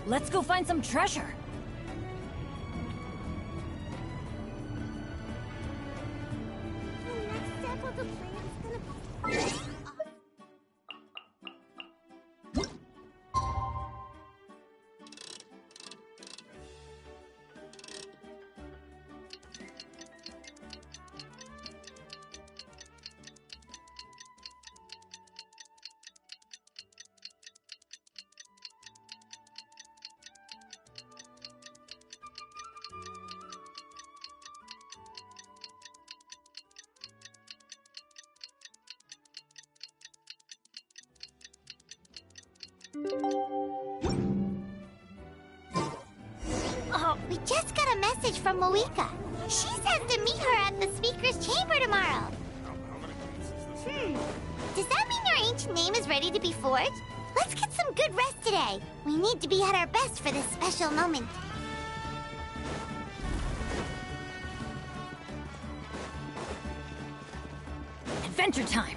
Let's go find some treasure. The next step of the plan is gonna be... Oh, we just got a message from Moika. She says to meet her at the speaker's chamber tomorrow. Does that mean your ancient name is ready to be forged? Let's get some good rest today. We need to be at our best for this special moment. Adventure time!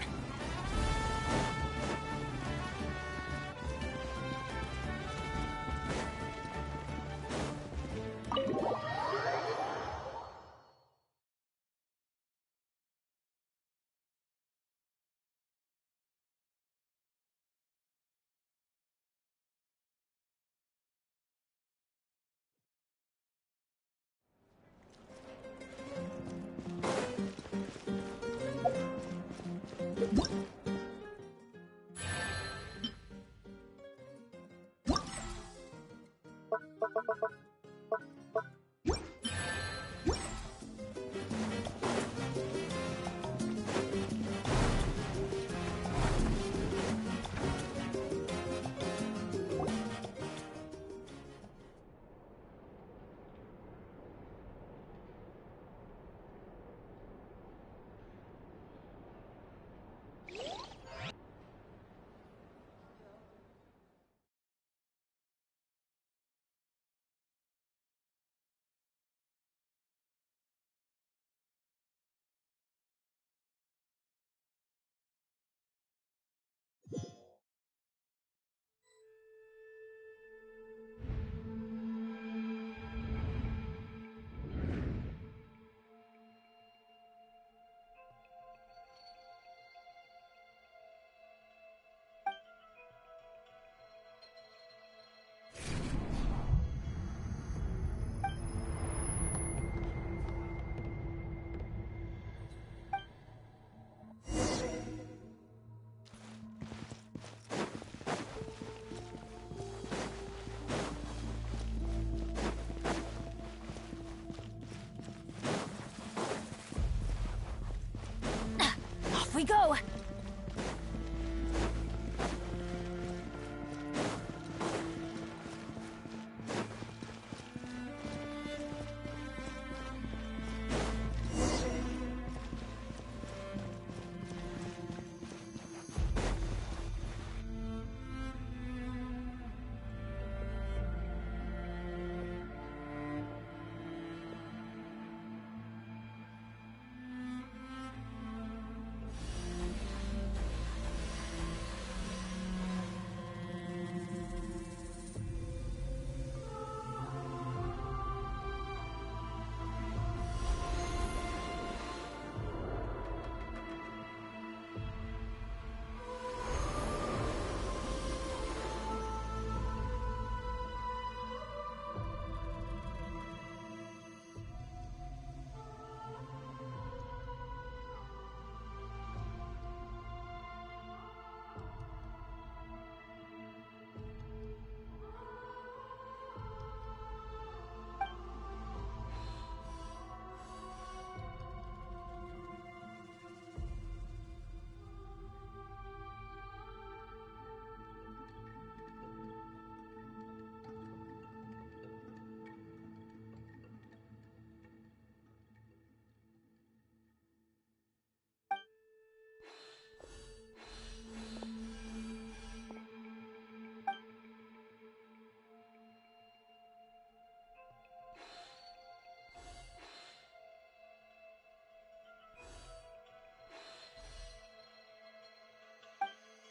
Off we go!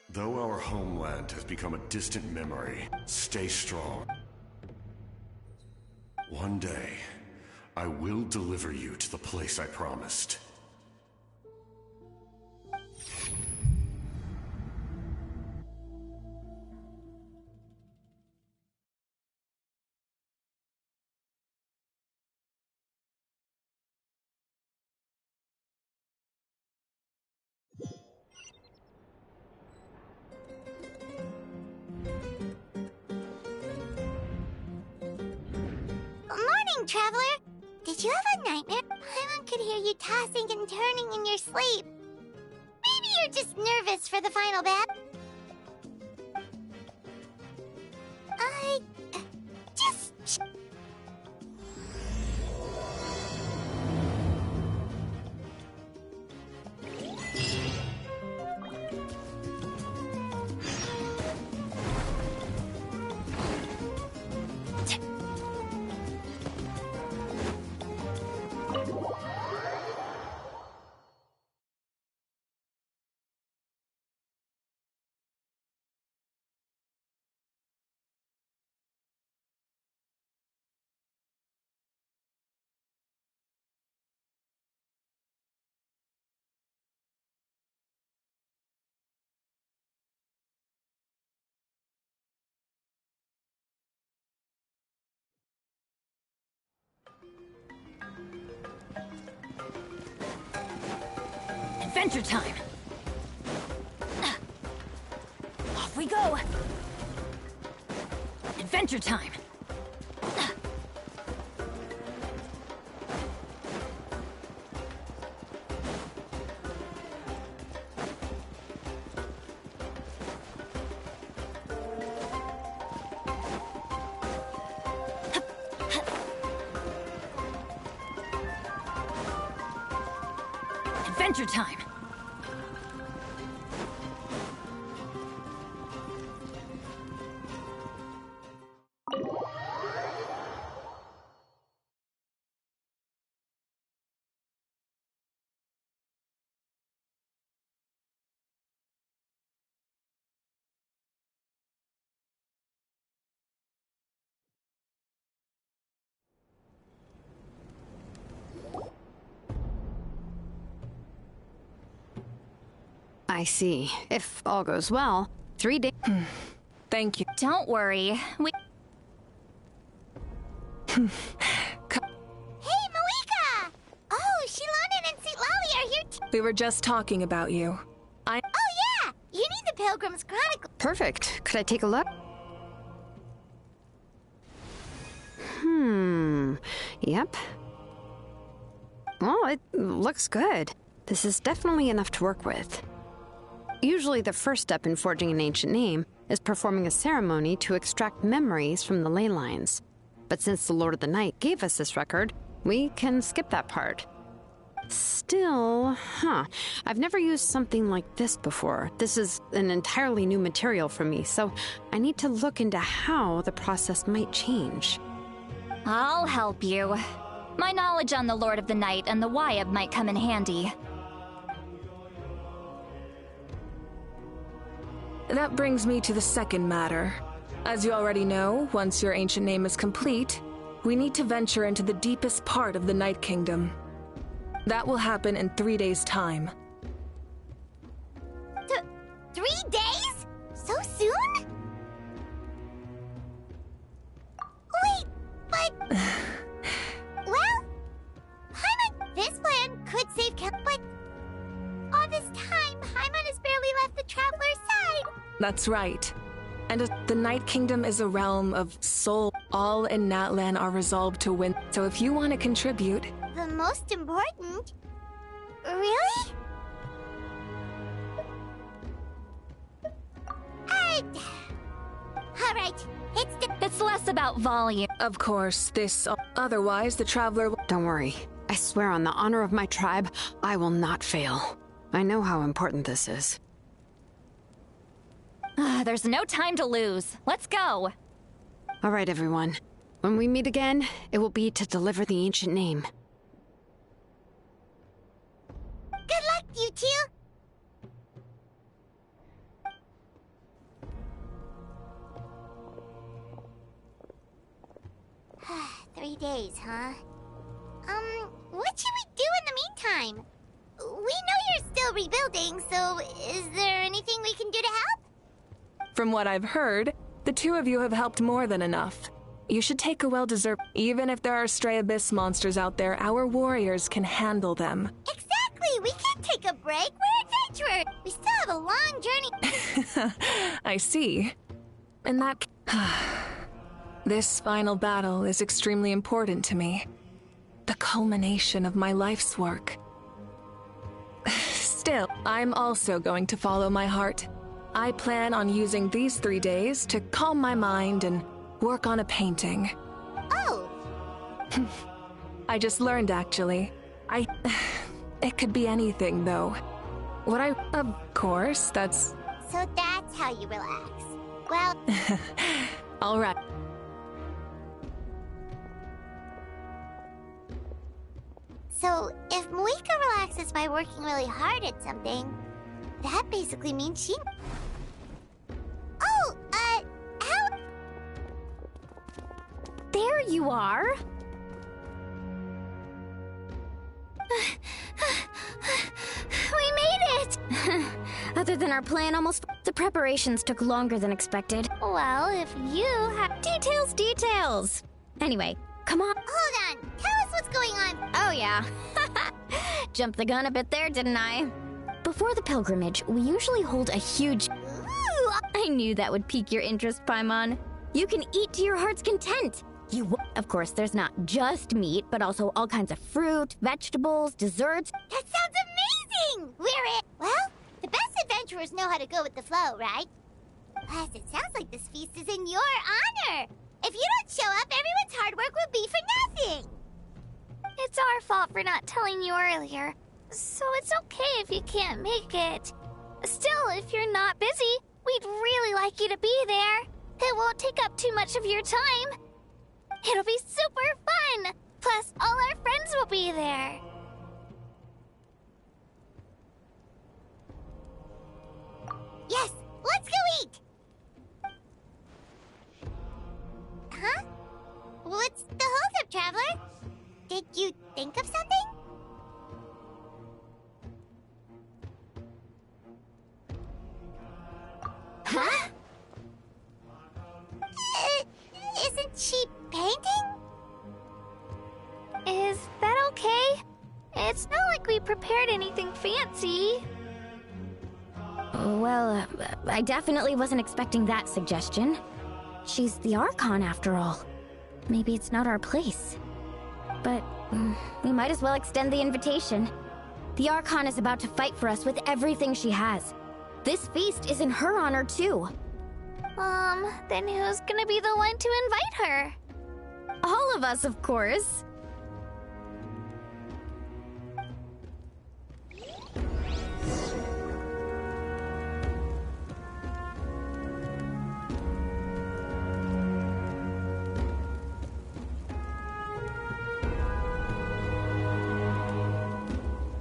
Though our homeland has become a distant memory, stay strong. One day, I will deliver you to the place I promised. Morning, Traveler! Did you have a nightmare? Paimon could hear you tossing and turning in your sleep. Maybe you're just nervous for the final battle. I... just... Adventure time! Off we go! Adventure time! Adventure time! I see. If all goes well, 3 days. Thank you. Don't worry, we... Hey, Malika! Oh, Shilonen and St. Lolly are here too. We were just talking about you. Oh, yeah! You need the Pilgrim's Chronicle. Perfect. Could I take a look? Yep. Well, it looks good. This is definitely enough to work with. Usually the first step in forging an ancient name is performing a ceremony to extract memories from the ley lines. But since the Lord of the Night gave us this record, we can skip that part. Still, I've never used something like this before. This is an entirely new material for me, so I need to look into how the process might change. I'll help you. My knowledge on the Lord of the Night and the Wyab might come in handy. That brings me to the second matter. As you already know, once your ancient name is complete, we need to venture into the deepest part of the Night Kingdom. That will happen in 3 days' time. 3 days? So soon? Wait, but... well, Paimon, this plan could save but all this time, Paimon has barely left the Traveler's side. That's right. And the Night Kingdom is a realm of soul. All in Natlan are resolved to win. So if you want to contribute... The most important? Really? Alright, It's less about volume. Of course, this... Otherwise, the Traveler will... Don't worry. I swear on the honor of my tribe, I will not fail. I know how important this is. There's no time to lose. Let's go. All right, everyone. When we meet again, it will be to deliver the ancient name. good luck, you two! 3 days, huh? What should we do in the meantime? We know you're still rebuilding, so is there anything we can do to help? From what I've heard, the two of you have helped more than enough. You should take a well-deserved... Even if there are stray abyss monsters out there, our warriors can handle them. Exactly! We can't take a break! We're adventurers! We still have a long journey... I see. In that... This final battle is extremely important to me. The culmination of my life's work. Still, I'm also going to follow my heart. I plan on using these 3 days to calm my mind and work on a painting. Oh! I just learned, actually. It could be anything, though. Of course, that's... So that's how you relax. Well... All right. So, if Moika relaxes by working really hard at something, that basically means she... Oh, how... There you are! We made it! Other than our plan, the preparations took longer than expected. Well, if you have... Details! Anyway, come on. Hold on! Tell us what's going on! Oh yeah. Jumped the gun a bit there, didn't I? Before the pilgrimage, we usually hold a huge... Ooh! I knew that would pique your interest, Paimon. You can eat to your heart's content. Of course, there's not just meat, but also all kinds of fruit, vegetables, desserts. That sounds amazing! Well, the best adventurers know how to go with the flow, right? Plus, it sounds like this feast is in your honor! If you don't show up, everyone's hard work will be for nothing! It's our fault for not telling you earlier, so it's okay if you can't make it. Still, if you're not busy, we'd really like you to be there. It won't take up too much of your time. It'll be super fun! Plus, all our friends will be there. Yes, let's go eat! Huh? What's the holdup, Traveler? Did you think of something? Huh? Isn't she painting? Is that okay? It's not like we prepared anything fancy. Well, I definitely wasn't expecting that suggestion. She's the Archon, after all. Maybe it's not our place. But we might as well extend the invitation. The Archon is about to fight for us with everything she has. This feast is in her honor, too. Then who's gonna be the one to invite her? All of us, of course.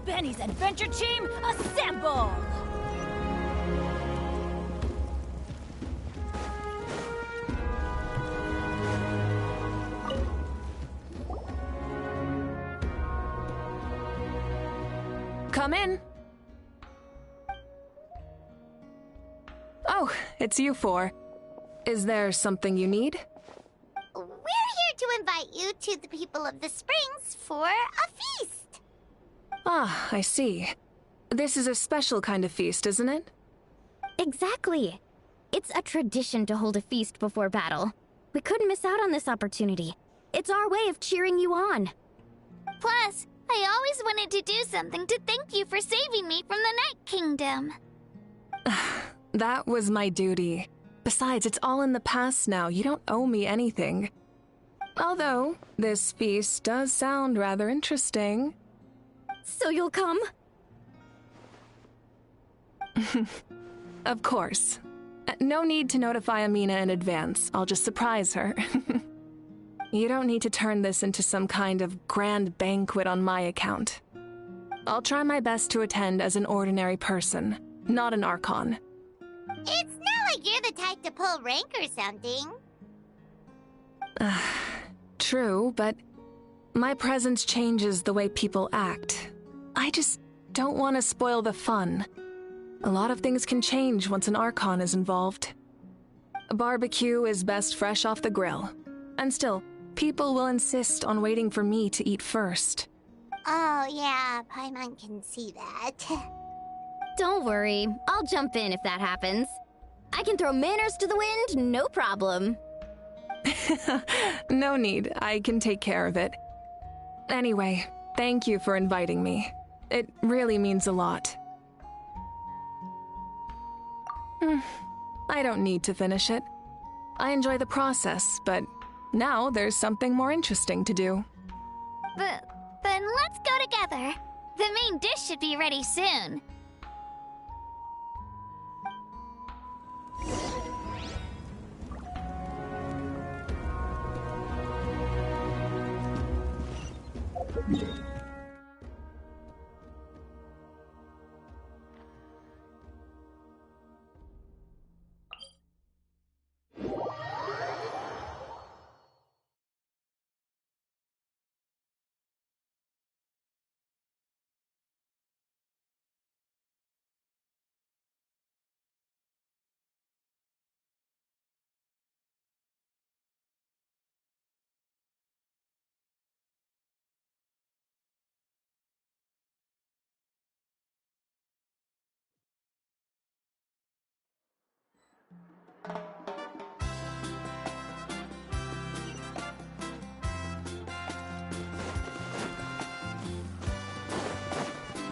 Benny's adventure team, assemble! Come in. Oh, it's you four. Is there something you need? We're here to invite you to the people of the Springs for a feast. Ah, I see. This is a special kind of feast, isn't it? Exactly. It's a tradition to hold a feast before battle. We couldn't miss out on this opportunity. It's our way of cheering you on. Plus, I always wanted to do something to thank you for saving me from the Night Kingdom. That was my duty. Besides, it's all in the past now. You don't owe me anything. Although, this feast does sound rather interesting. So you'll come? Of course. No need to notify Amina in advance. I'll just surprise her. You don't need to turn this into some kind of grand banquet on my account. I'll try my best to attend as an ordinary person, not an Archon. It's not like you're the type to pull rank or something. True, but my presence changes the way people act. I just don't want to spoil the fun. A lot of things can change once an Archon is involved. A barbecue is best fresh off the grill. And still, people will insist on waiting for me to eat first. Oh, yeah, Paimon can see that. Don't worry, I'll jump in if that happens. I can throw manners to the wind, no problem. No need, I can take care of it. Anyway, thank you for inviting me. It really means a lot. I don't need to finish it. I enjoy the process, but now there's something more interesting to do. Then let's go together. The main dish should be ready soon.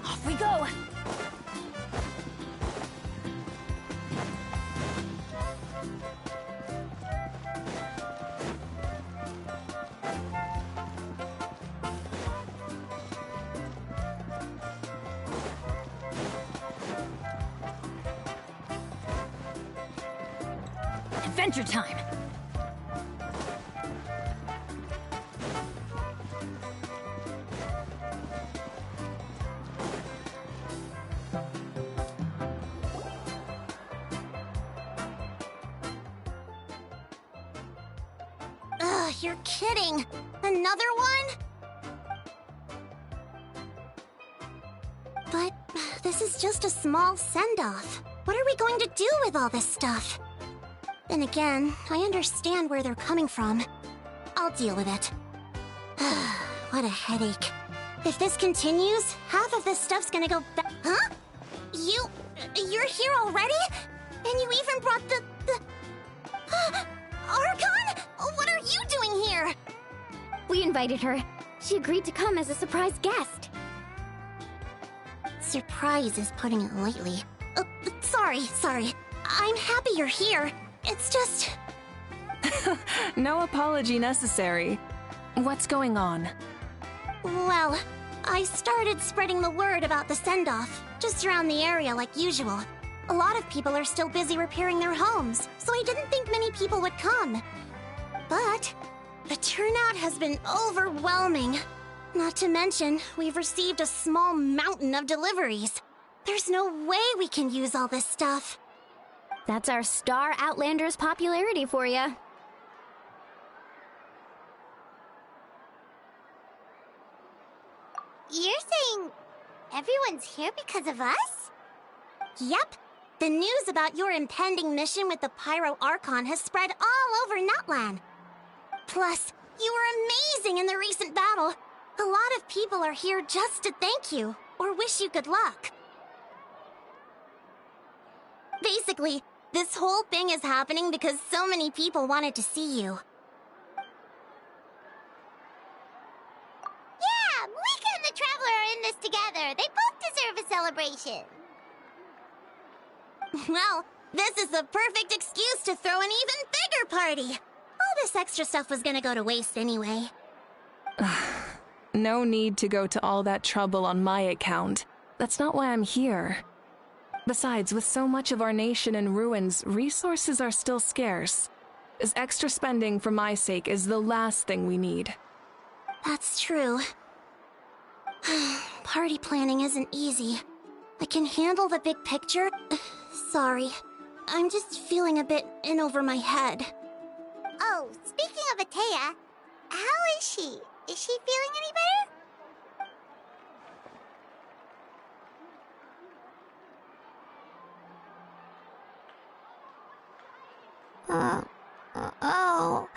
Off we go! Adventure time! Ugh, you're kidding. Another one? But this is just a small send-off. What are we going to do with all this stuff? Then again, I understand where they're coming from. I'll deal with it. What a headache. If this continues, half of this stuff's gonna go back. Huh? You're here already? And you even brought the... Archon? What are you doing here? We invited her. She agreed to come as a surprise guest. Surprise is putting it lightly. Sorry. I'm happy you're here. It's just... No apology necessary. What's going on? Well, I started spreading the word about the send-off, just around the area like usual. A lot of people are still busy repairing their homes, so I didn't think many people would come. But the turnout has been overwhelming. Not to mention, we've received a small mountain of deliveries. There's no way we can use all this stuff. That's our Star Outlander's popularity for you. You're saying everyone's here because of us? Yep. The news about your impending mission with the Pyro Archon has spread all over Nutland. Plus, you were amazing in the recent battle. A lot of people are here just to thank you, or wish you good luck. Basically, this whole thing is happening because so many people wanted to see you. Yeah, Mika and the Traveler are in this together. They both deserve a celebration. Well, this is the perfect excuse to throw an even bigger party. All this extra stuff was gonna go to waste anyway. No need to go to all that trouble on my account. That's not why I'm here. Besides, with so much of our nation in ruins, resources are still scarce. This extra spending for my sake is the last thing we need. That's true. Party planning isn't easy. I can handle the big picture. Sorry. I'm just feeling a bit in over my head. Oh, speaking of Atea, How is she? Is she feeling any better? Oh.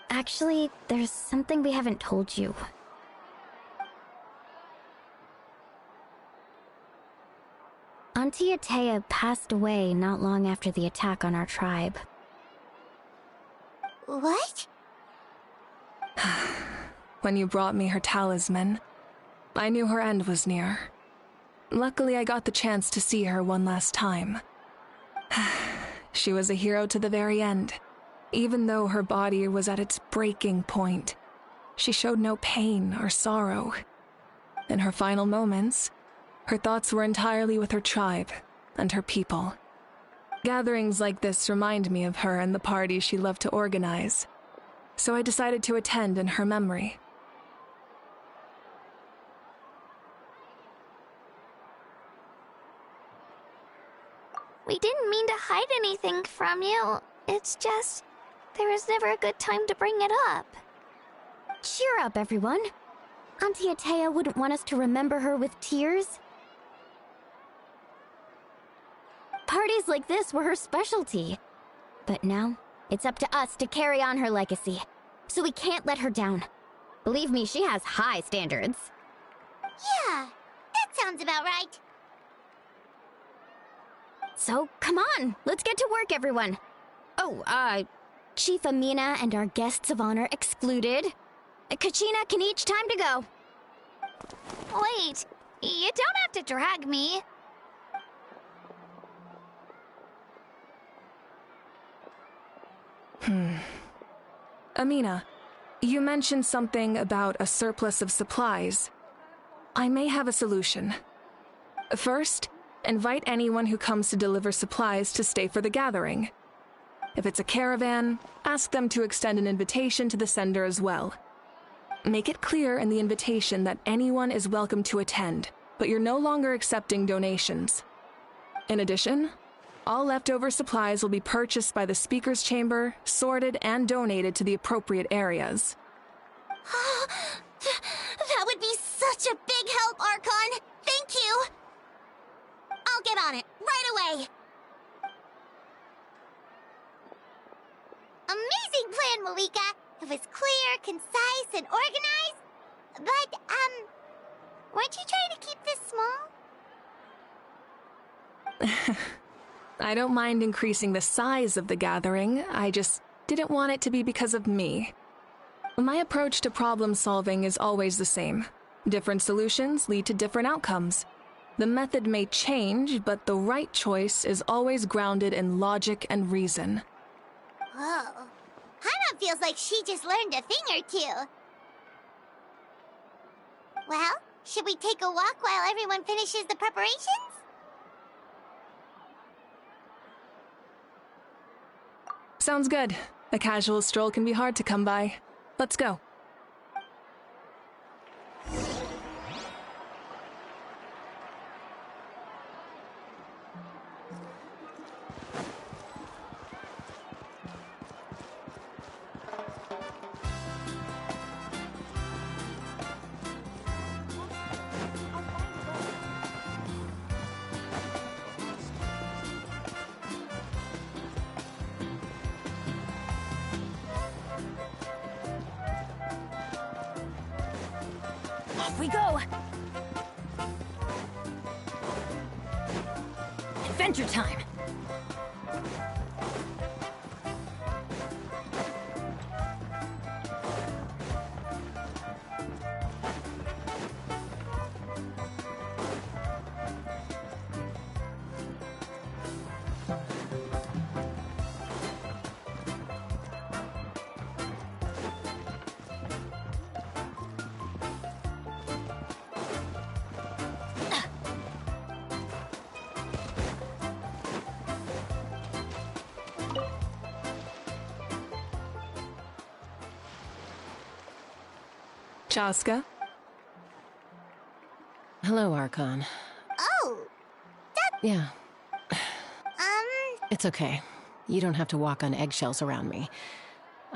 Actually, there's something we haven't told you. Auntie Atea passed away not long after the attack on our tribe. What? When you brought me her talisman, I knew her end was near. Luckily, I got the chance to see her one last time. She was a hero to the very end. Even though her body was at its breaking point, she showed no pain or sorrow. In her final moments, her thoughts were entirely with her tribe and her people. Gatherings like this remind me of her and the parties she loved to organize, so I decided to attend in her memory. We didn't mean to hide anything from you. It's just, there was never a good time to bring it up. Cheer up, everyone. Auntie Atea wouldn't want us to remember her with tears. Parties like this were her specialty. But now, it's up to us to carry on her legacy. So we can't let her down. Believe me, she has high standards. Yeah, that sounds about right. So, come on, let's get to work, everyone. Oh, Chief Amina and our guests of honor excluded. Kachina can each time to go. Wait, you don't have to drag me. Amina, you mentioned something about a surplus of supplies. I may have a solution. First, invite anyone who comes to deliver supplies to stay for the gathering. If it's a caravan, ask them to extend an invitation to the sender as well. Make it clear in the invitation that anyone is welcome to attend, but you're no longer accepting donations. In addition, all leftover supplies will be purchased by the speaker's chamber, sorted, and donated to the appropriate areas. That would be such a big help, Archon! Thank you! I'll get on it, right away! Amazing plan, Malika! It was clear, concise, and organized. But, weren't you trying to keep this small? I don't mind increasing the size of the gathering, I just didn't want it to be because of me. My approach to problem solving is always the same. Different solutions lead to different outcomes. The method may change, but the right choice is always grounded in logic and reason. Whoa. Hana feels like she just learned a thing or two. Well, should we take a walk while everyone finishes the preparations? Sounds good. A casual stroll can be hard to come by. Let's go. Off we go! Adventure time! Chaska? Hello, Archon. Oh, Yeah, it's okay. You don't have to walk on eggshells around me.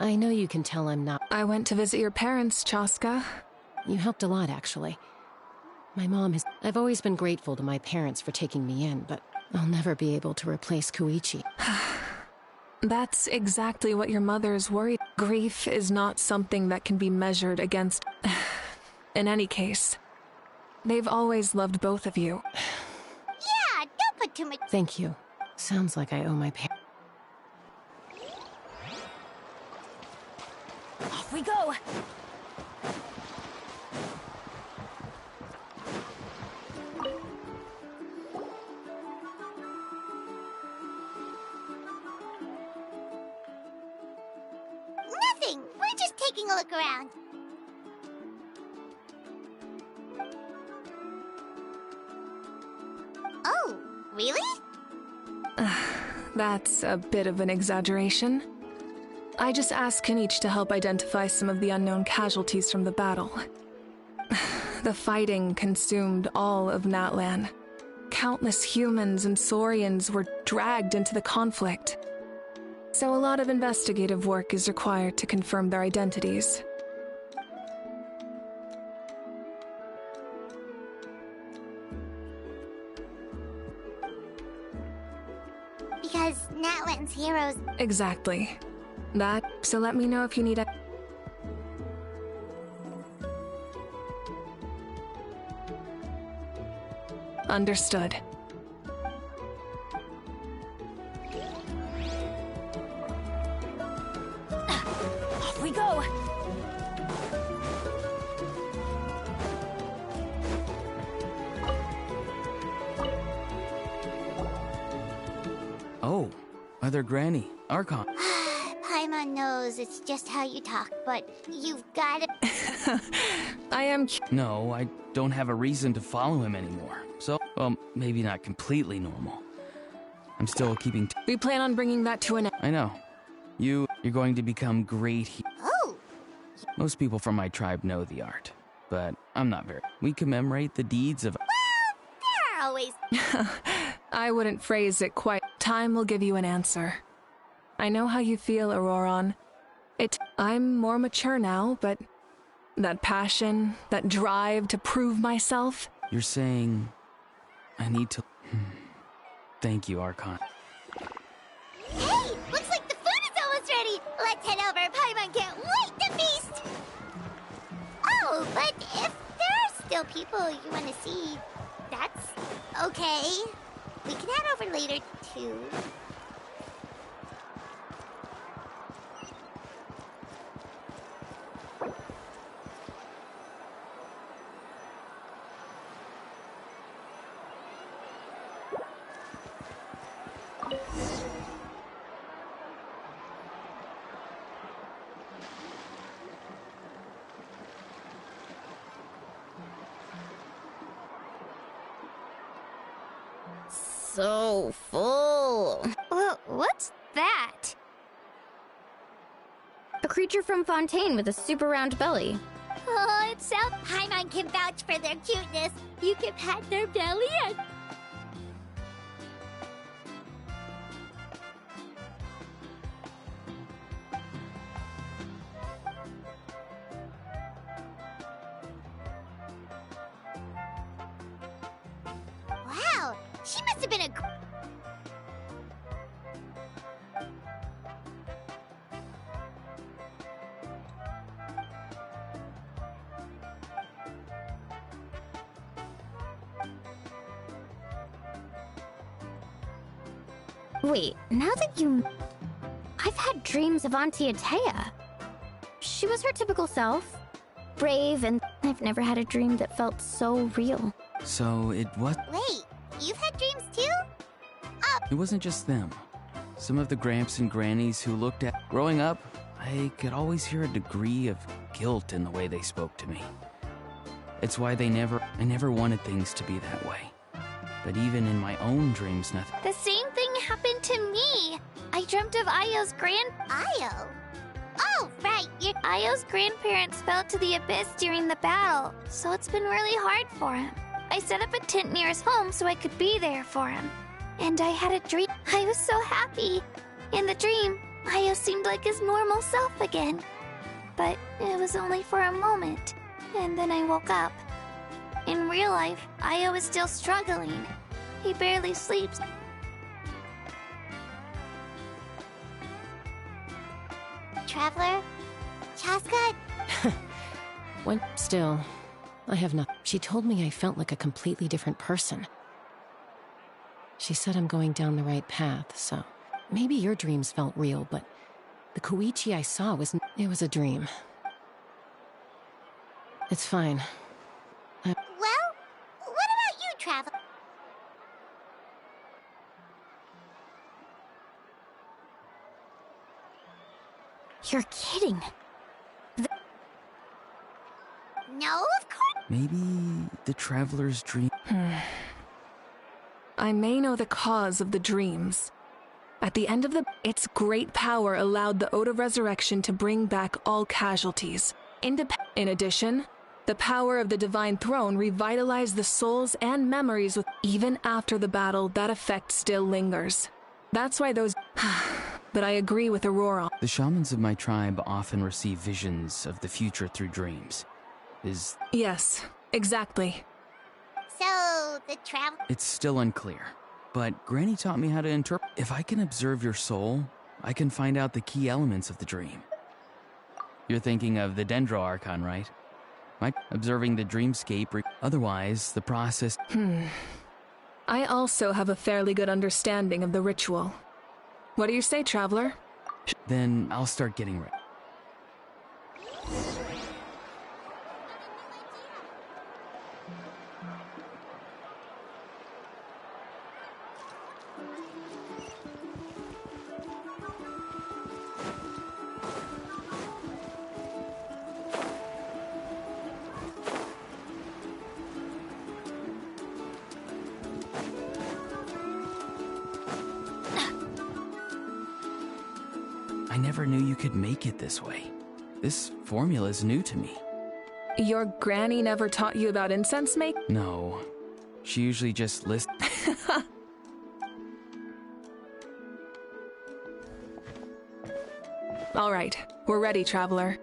I know you can tell I'm not. I went to visit your parents, Chaska. You helped a lot, actually. My mom has. I've always been grateful to my parents for taking me in, but I'll never be able to replace Koichi. That's exactly what your mother's worried. Grief is not something that can be measured against. In any case, they've always loved both of you. Yeah, don't put too much. Thank you. Sounds like I owe my parents. Off we go! Nothing. We're just taking a look around. Oh, really? That's a bit of an exaggeration. I just asked Kenichi to help identify some of the unknown casualties from the battle. The fighting consumed all of Natlan. Countless humans and Saurians were dragged into the conflict. So a lot of investigative work is required to confirm their identities. Because Natlan's heroes... Exactly. So let me know if you need a... Understood. Off we go! Oh, Mother Granny, Archon. Paimon knows it's just how you talk, but you've got to... I am... No, I don't have a reason to follow him anymore. So, well, maybe not completely normal. I'm still keeping... We plan on bringing that to an end. I know. You're going to become great Oh! Most people from my tribe know the art, but I'm not very... We commemorate the deeds of... There are always... I wouldn't phrase it quite. Time will give you an answer. I know how you feel, Auroron. I'm more mature now, but that passion, that drive to prove myself... You're saying... I need to... Thank you, Archon. Hey! Looks like the food is almost ready! Let's head over! Paimon can't wait to feast! Oh, but if there are still people you want to see, that's okay. We can head over later, too. So full. What's that? A creature from Fontaine with a super round belly. Oh, it sounds... Paimon can vouch for their cuteness. You can pat their belly and... Wow, she must have been a... Wait, now that you... I've had dreams of Auntie Atea. She was her typical self. Brave, and I've never had a dream that felt so real. So it was... Wait, you've had dreams too? It wasn't just them. Some of the Gramps and Grannies who looked at... Growing up, I could always hear a degree of guilt in the way they spoke to me. It's why I never wanted things to be that way. But even in my own dreams, nothing... The same thing happened to me. I dreamt of Io's Io? Oh, right, Io's grandparents fell to the abyss during the battle, so it's been really hard for him. I set up a tent near his home so I could be there for him. And I had a dream. I was so happy. In the dream, Io seemed like his normal self again. But it was only for a moment, and then I woke up. In real life, Io is still struggling. He barely sleeps. Traveler? Chaska? When still, I have not. She told me I felt like a completely different person. She said I'm going down the right path, so maybe your dreams felt real, but the Koichi I saw it was a dream. It's fine. Well, what about you, Traveler? You're kidding. No, of course. Maybe the traveler's dream. I may know the cause of the dreams. At the end of its great power allowed the Ode of Resurrection to bring back all casualties. In addition, the power of the Divine Throne revitalized the souls and memories even after the battle. That effect still lingers. That's why those... But I agree with Aurora. The shamans of my tribe often receive visions of the future through dreams. Yes, exactly. So, the It's still unclear, but Granny taught me how to interpret. If I can observe your soul, I can find out the key elements of the dream. You're thinking of the Dendro Archon, right? Observing the dreamscape. Otherwise, the process... I also have a fairly good understanding of the ritual. What do you say, Traveler? Then I'll start getting ready. I never knew you could make it this way. This formula is new to me. Your granny never taught you about incense making? No. She usually just lists... All right, we're ready, Traveler.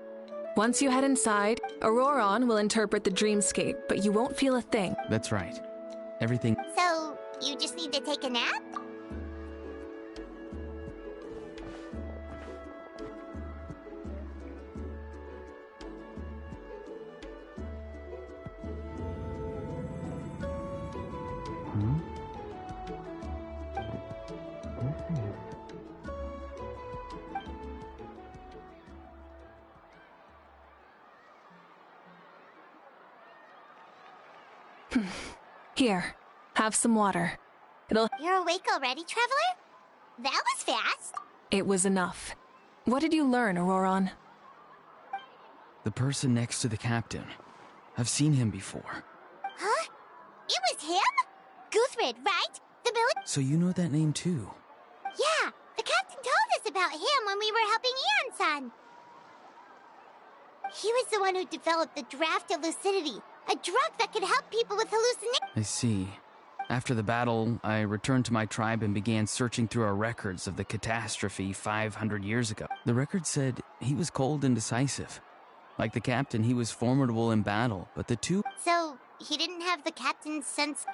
Once you head inside, Auroron will interpret the dreamscape, but you won't feel a thing. That's right. Everything... So, you just need to take a nap? Here, have some water. You're awake already, Traveler? That was fast. It was enough. What did you learn, Auroron? The person next to the captain. I've seen him before. Huh? It was him? Guthrid, right? The military... So you know that name too? Yeah, the captain told us about him when we were helping Eon-san. He was the one who developed the draft of lucidity, a drug that could help people with hallucinations. I see. After the battle, I returned to my tribe and began searching through our records of the catastrophe 500 years ago. The record said he was cold and decisive. Like the captain, he was formidable in battle, but the two... So, he didn't have the captain's sense...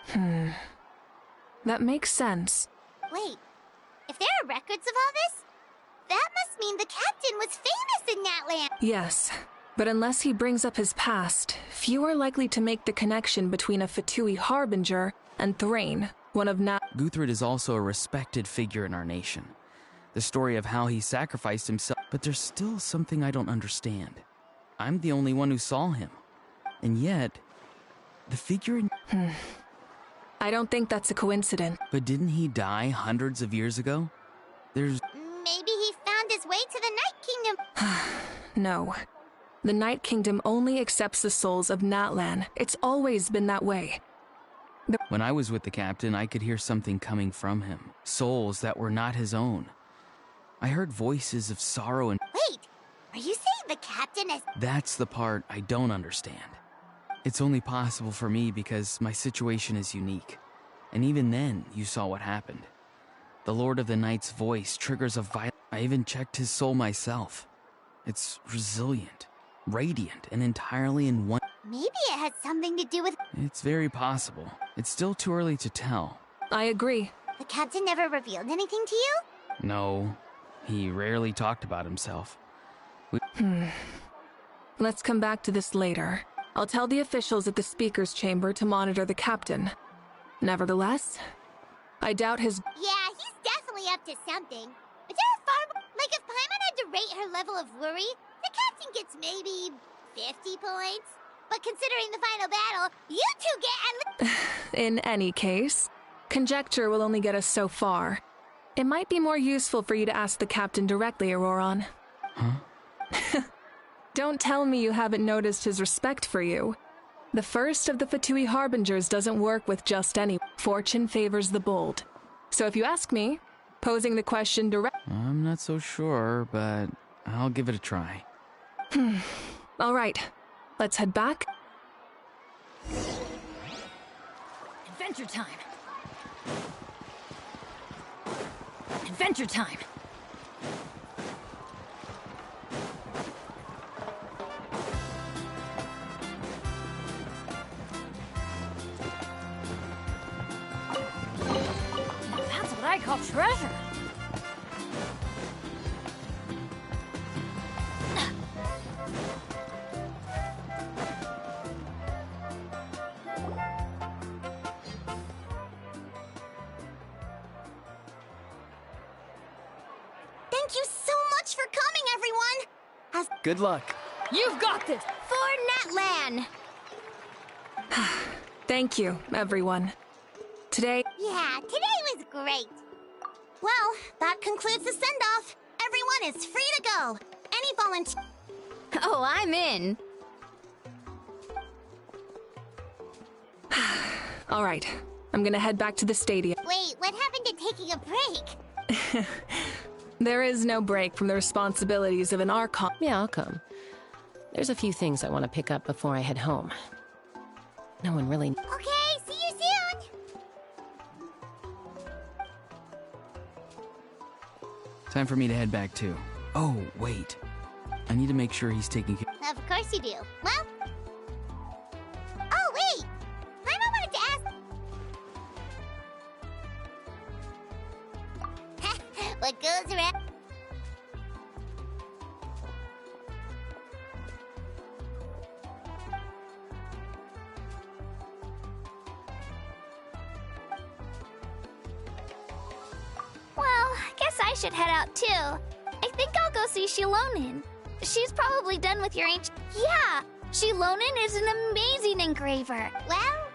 That makes sense. Wait, if there are records of all this, that must mean the captain was famous in that land. Yes, but unless he brings up his past, few are likely to make the connection between a Fatui harbinger and Thrain, one of Guthrid is also a respected figure in our nation. The story of how he sacrificed himself, but there's still something I don't understand. I'm the only one who saw him. And yet, the figure in... I don't think that's a coincidence. But didn't he die hundreds of years ago? Maybe he found his way to the Night Kingdom. No. The Night Kingdom only accepts the souls of Natlan. It's always been that way. When I was with the captain, I could hear something coming from him. Souls that were not his own. I heard voices of sorrow and... Wait, are you saying the captain is... That's the part I don't understand. It's only possible for me because my situation is unique. And even then, you saw what happened. The Lord of the Night's voice triggers a I even checked his soul myself. It's resilient, radiant, and entirely in one. Maybe it has something to do with... It's very possible. It's still too early to tell. I agree. The captain never revealed anything to you? No, he rarely talked about himself. Let's come back to this later. I'll tell the officials at the speaker's chamber to monitor the captain. Nevertheless, I doubt his... Yeah, he's definitely up to something. But there are far more... Like, if Paimon had to rate her level of worry, the captain gets maybe 50 points. But considering the final battle, you two get at In any case, conjecture will only get us so far. It might be more useful for you to ask the captain directly, Auroron. Huh? Don't tell me you haven't noticed his respect for you. The first of the Fatui Harbingers doesn't work with just any. Fortune favors the bold. So if you ask me, posing the question direct... I'm not so sure, but I'll give it a try. All right, let's head back. Adventure time. Adventure time. Now that's what I call treasure. Thank you so much for coming, everyone! Good luck. You've got this. For Natlan! Thank you, everyone. Today... Yeah, today was great. Well, that concludes the send-off. Everyone is free to go. Any volunteer... Oh, I'm in. All right, I'm gonna head back to the stadium. Wait, what happened to taking a break? There is no break from the responsibilities of an Archon. Yeah, I'll come. There's a few things I want to pick up before I head home. No one really... Okay, see you soon! Time for me to head back too. Oh, wait. I need to make sure he's taking care... Of course you do. Well... Oh, wait! I wanted to ask... What goes around... Well, I guess I should head out too. I think I'll go see Shilonin. She's probably done with your ancient... Yeah! Shilonin is an amazing engraver. Well,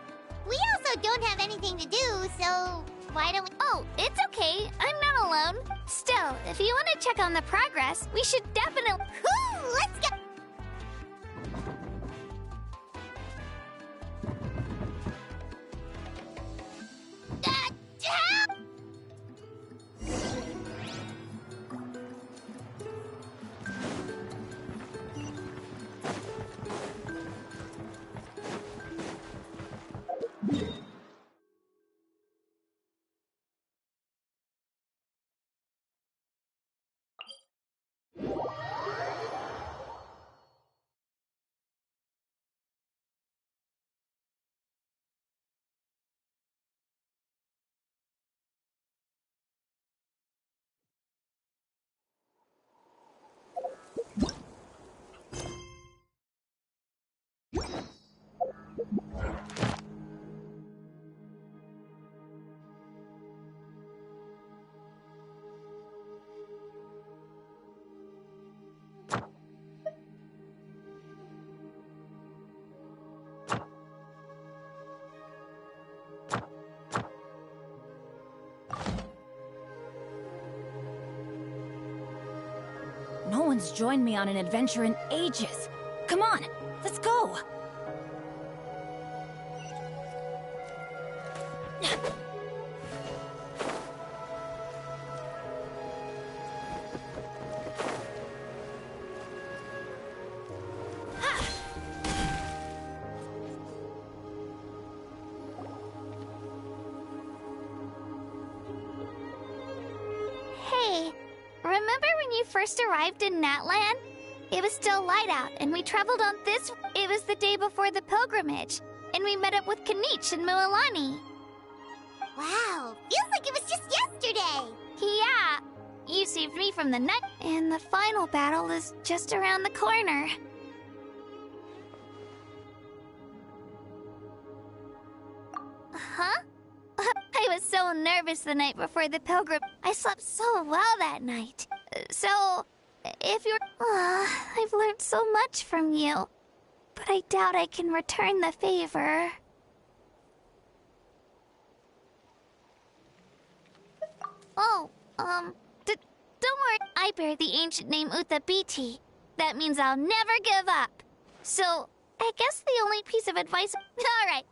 we also don't have anything to do, so why don't we... Oh, it's okay. I'm not alone. Still, if you want to check on the progress, we should definitely... Whoo! Let's go! Help! No one's joined me on an adventure in ages. Come on, let's go. Hey, remember when you first arrived in Natlan? It was still light out, and we traveled on this. It was the day before the pilgrimage, and we met up with Kanich and Mualani. Wow, feels like it was just yesterday. Yeah, you saved me from the night, and the final battle is just around the corner. Huh? I was so nervous the night before the pilgrim. I slept so well that night. So, if you're... I've learned so much from you, but I doubt I can return the favor. Oh, don't worry. I bear the ancient name Uthabiti. That means I'll never give up. So, I guess the only piece of advice... All right.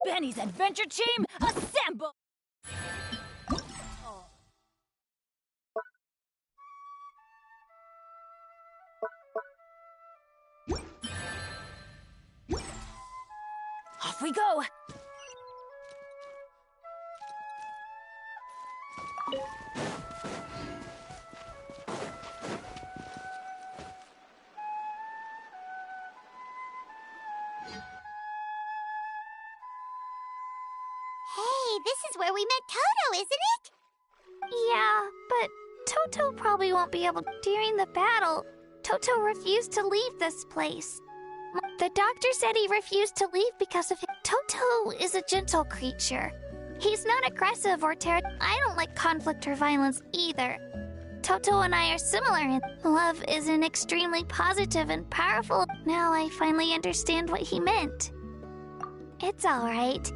Benny's adventure team, assemble! Off we go! Hey, this is where we met Toto, isn't it? Yeah, but Toto probably won't be able... During the battle, Toto refused to leave this place. The doctor said he refused to leave because of... Toto is a gentle creature. He's not aggressive or I don't like conflict or violence either. Toto and I are similar in love is an extremely positive and powerful... Now I finally understand what he meant. It's alright.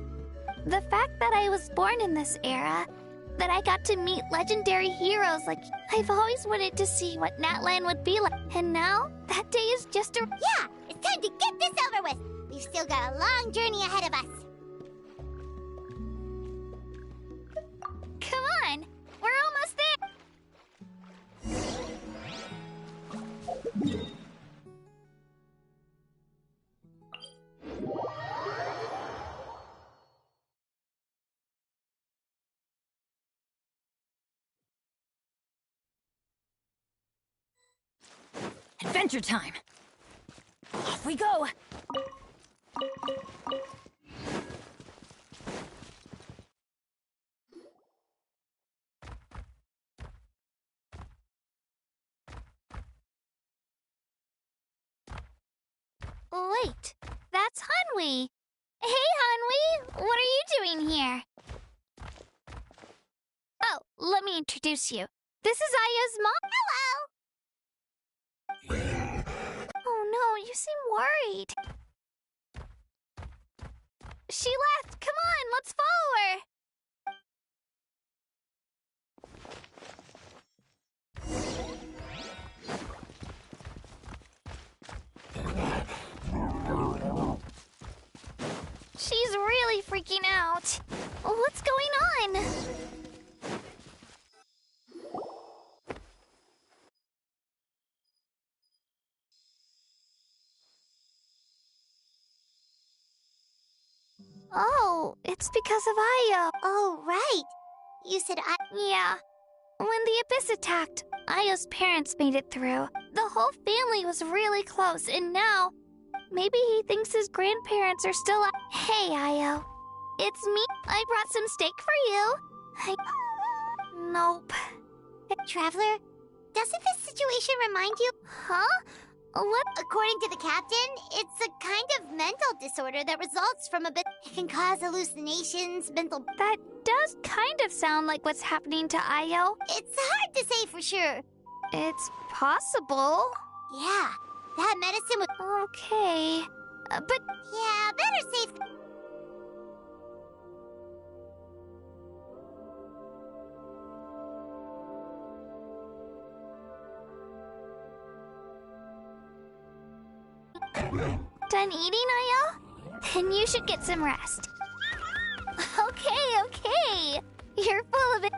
The fact that I was born in this era, that I got to meet legendary heroes like... I've always wanted to see what Natlan would be like. And now, that day is just a... Yeah, it's time to get this over with. We've still got a long journey ahead of us. Come on, we're almost there. Adventure time! Off we go! Wait, that's Hanwi. Hey, Hanwi, what are you doing here? Oh, let me introduce you. This is Aya's mom. Hello! Oh no, you seem worried. She left. Come on, let's follow her. She's really freaking out. What's going on? Oh, it's because of Aya. Oh, right. You said Yeah. When the Abyss attacked, Aya's parents made it through. The whole family was really close, and now... Maybe he thinks his grandparents are still... Hey, Ayo. It's me. I brought some steak for you. Nope. Traveler, doesn't this situation remind you? Huh? What? According to the captain, it's a kind of mental disorder that results from a bit... It can cause hallucinations, mental... That does kind of sound like what's happening to Ayo. It's hard to say for sure. It's possible. Yeah, that medicine would... Okay. But... Yeah, better safe... Done eating, are you? Then you should get some rest. Okay. You're full of it.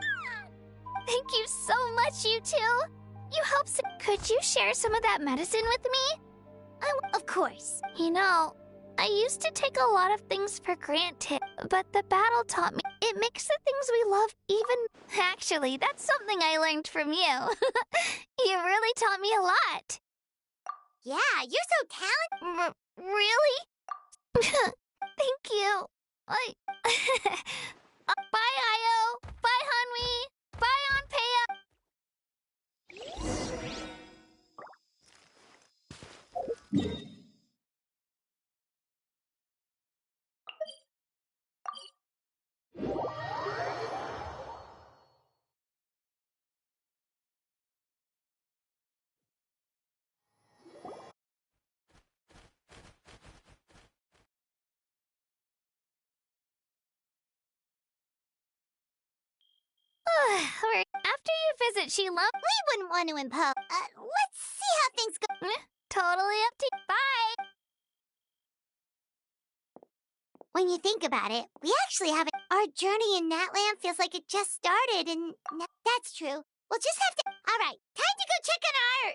Thank you so much, you two. You helped. Could you share some of that medicine with me? Of course. You know, I used to take a lot of things for granted, but the battle taught me it makes the things we love even... Actually, that's something I learned from you. You really taught me a lot. Yeah, you're so talented. Really? Thank you. Bye, Io. Bye, Hanwi. Bye, Anpea. After you visit Sheila, We wouldn't want to impose. Let's see how things go. Totally up to you. Bye. When you think about it, we actually haven't. Our journey in Natland feels like it just started, and that's true. We'll just have to. All right, time to go check on our.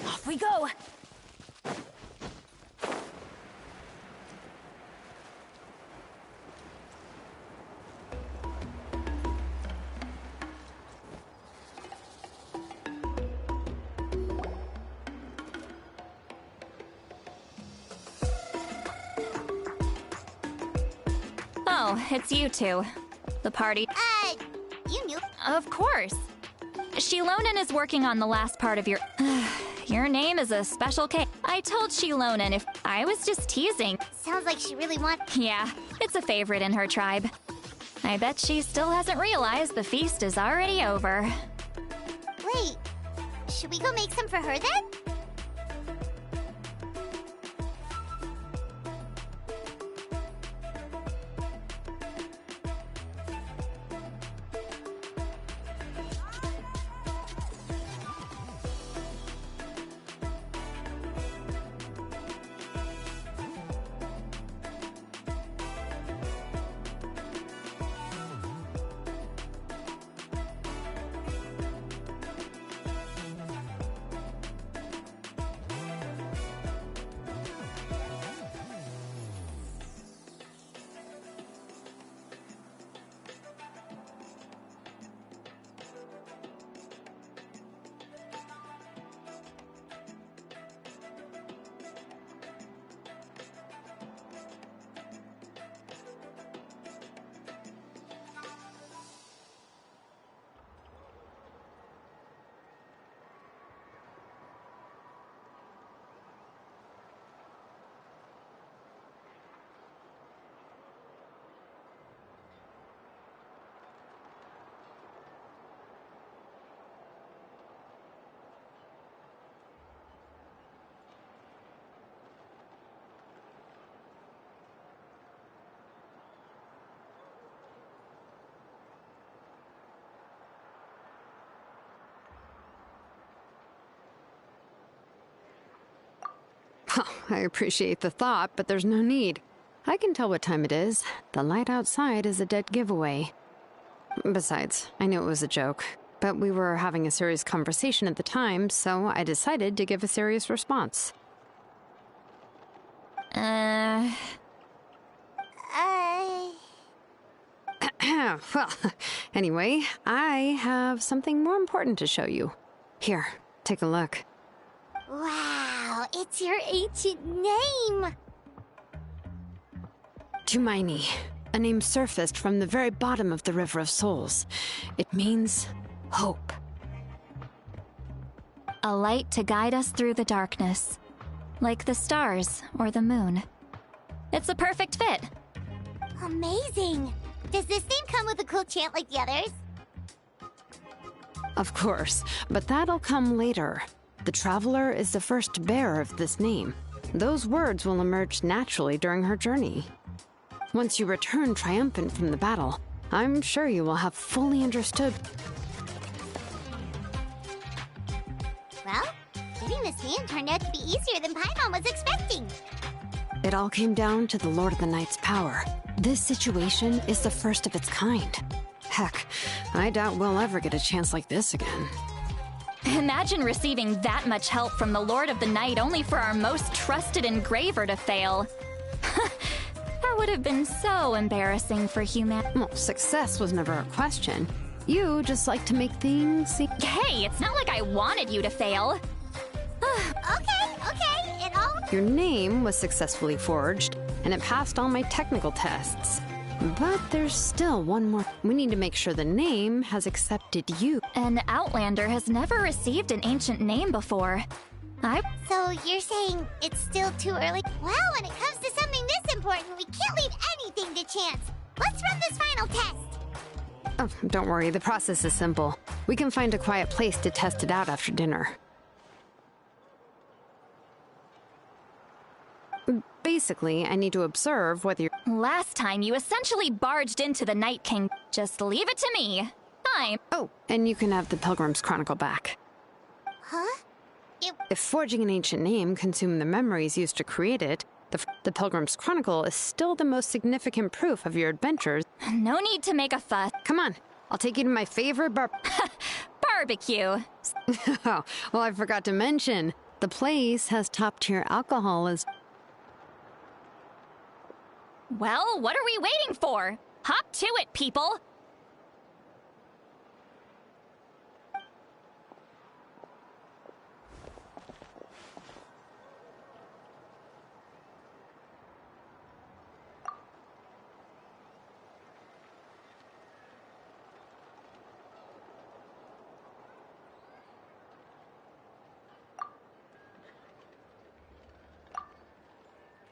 Off we go! Oh, it's you two. The party. You knew. Of course. Shilonen is working on the last part of your... Your name is a special case. I told Shilonen if... I was just teasing. Sounds like she really wants. Yeah, it's a favorite in her tribe. I bet she still hasn't realized the feast is already over. Wait, should we go make some for her then? I appreciate the thought, but there's no need. I can tell what time it is. The light outside is a dead giveaway. Besides, I knew it was a joke, but we were having a serious conversation at the time, so I decided to give a serious response. Well, anyway, I have something more important to show you. Here, take a look. Wow, it's your ancient name! Tumaini, a name surfaced from the very bottom of the River of Souls. It means hope. A light to guide us through the darkness. Like the stars or the moon. It's a perfect fit. Amazing! Does this name come with a cool chant like the others? Of course, but that'll come later. The Traveler is the first bearer of this name. Those words will emerge naturally during her journey. Once you return triumphant from the battle, I'm sure you will have fully understood. Well, getting this name turned out to be easier than Paimon was expecting. It all came down to the Lord of the Night's power. This situation is the first of its kind. Heck, I doubt we'll ever get a chance like this again. Imagine receiving that much help from the Lord of the Night only for our most trusted engraver to fail. That would have been so embarrassing for humanity. Well, success was never a question. You just like to make things seem... Hey, it's not like I wanted you to fail. Okay, it all... Your name was successfully forged, and it passed all my technical tests. But there's still one more. We need to make sure the name has accepted you. An Outlander has never received an ancient name before. So you're saying it's still too early? Well, when it comes to something this important, we can't leave anything to chance. Let's run this final test. Oh, don't worry, the process is simple. We can find a quiet place to test it out after dinner. Basically, I need to observe whether you're... Last time, you essentially barged into the Night King. Just leave it to me. Fine. Oh, and you can have the Pilgrim's Chronicle back. Huh? If forging an ancient name consumed the memories used to create it, the Pilgrim's Chronicle is still the most significant proof of your adventures. No need to make a fuss. Come on, I'll take you to my favorite barbecue. Oh, well, I forgot to mention, the place has top-tier alcohol as... Well, what are we waiting for? Hop to it, people!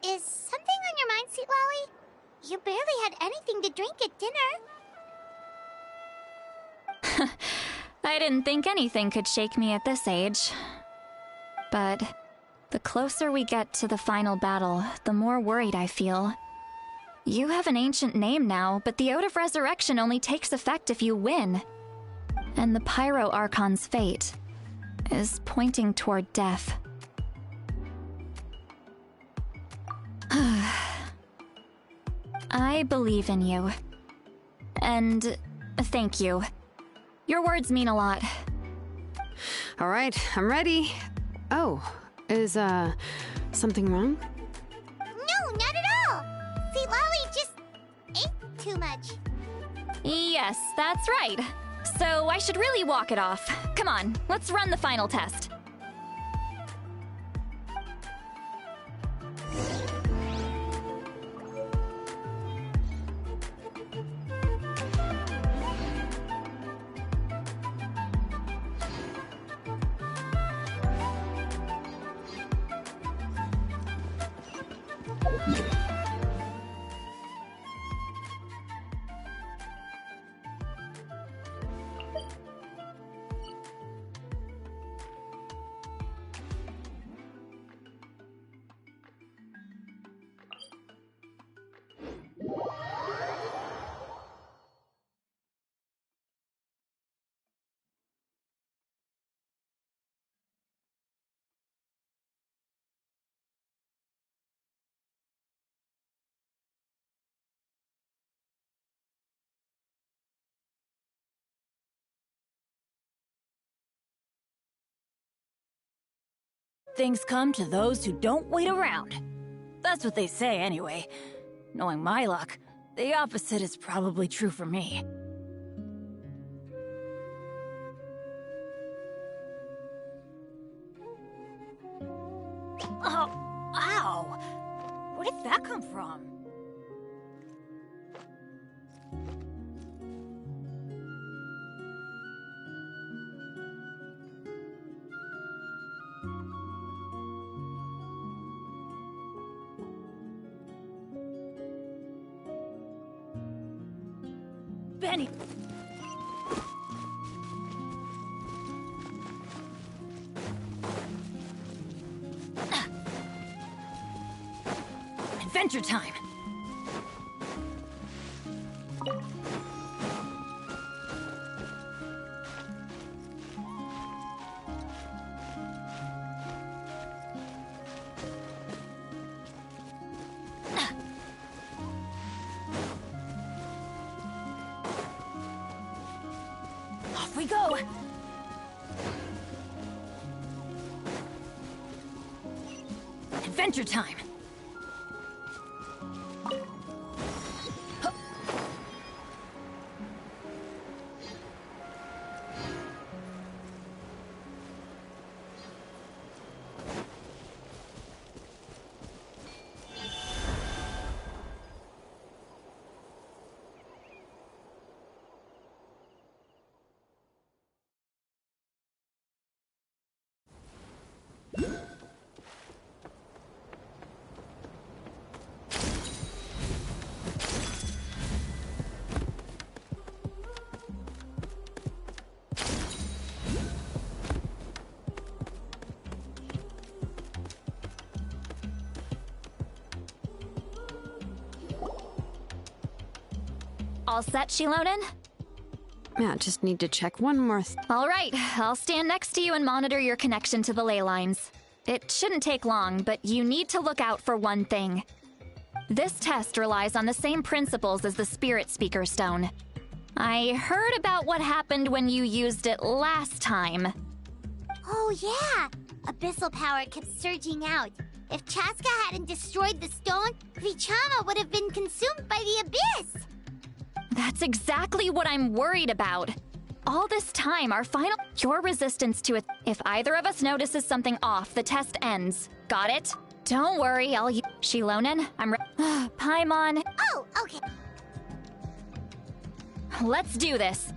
Is something on your mind, Sweet Lolly? You barely had anything to drink at dinner. I didn't think anything could shake me at this age. But the closer we get to the final battle, the more worried I feel. You have an ancient name now, but the Oath of Resurrection only takes effect if you win. And the Pyro Archon's fate is pointing toward death. I believe in you. And thank you. Your words mean a lot. All right, I'm ready. Oh, is, something wrong? No, not at all! Sweet Lolly just ate too much. Yes, that's right. So I should really walk it off. Come on, let's run the final test. Things come to those who don't wait around. That's what they say anyway. Knowing my luck, the opposite is probably true for me. Oh, ow! Where did that come from? Benny! Adventure time! Off we go! Adventure time! All set, Shilonen? Yeah, just need to check one more All right, I'll stand next to you and monitor your connection to the ley lines. It shouldn't take long, but you need to look out for one thing. This test relies on the same principles as the Spirit Speaker Stone. I heard about what happened when you used it last time. Oh yeah! Abyssal power kept surging out. If Chaska hadn't destroyed the stone, Vichama would have been consumed by the abyss! That's exactly what I'm worried about. All this time, your resistance to it. If either of us notices something off, the test ends. Got it? Don't worry, Shilonen, I'm Paimon. Oh, okay. Let's do this.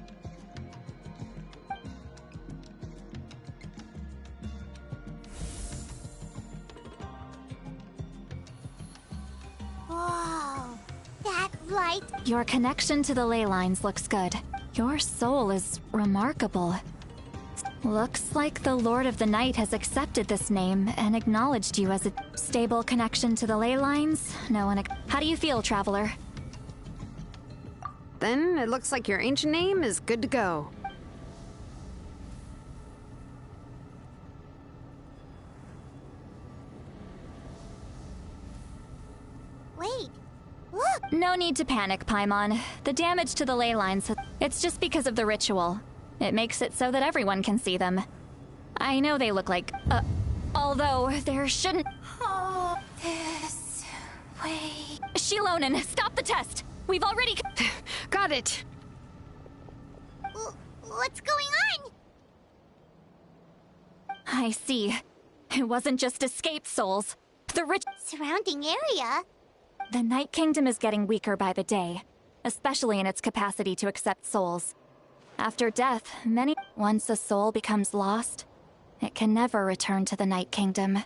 Whoa, that light. Your connection to the ley lines looks good. Your soul is remarkable. Looks like the Lord of the Night has accepted this name and acknowledged you as a stable connection to the ley lines. How do you feel, Traveler? Then it looks like your ancient name is good to go. Wait, look! No need to panic, Paimon. The damage to the ley lines, it's just because of the ritual. It makes it so that everyone can see them. I know they look like, although there shouldn't— Oh, this way. Shilonen, stop the test! We've already— Got it! What's going on? I see. It wasn't just escaped souls. The surrounding area? The Night Kingdom is getting weaker by the day, especially in its capacity to accept souls. After death, once a soul becomes lost, it can never return to the Night Kingdom.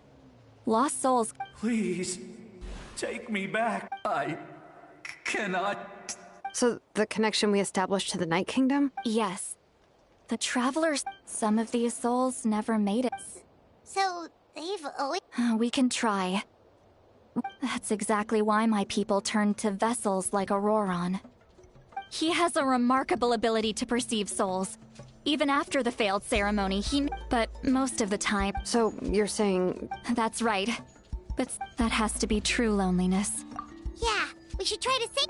Lost souls— Please, take me back. I cannot. So, the connection we established to the Night Kingdom? Yes. The Travelers— some of these souls never made it. So, they've always— We can try. That's exactly why my people turned to vessels like Auroron. He has a remarkable ability to perceive souls. Even after the failed ceremony, but most of the time— So, you're saying— That's right. But that has to be true loneliness. Yeah, we should try to save—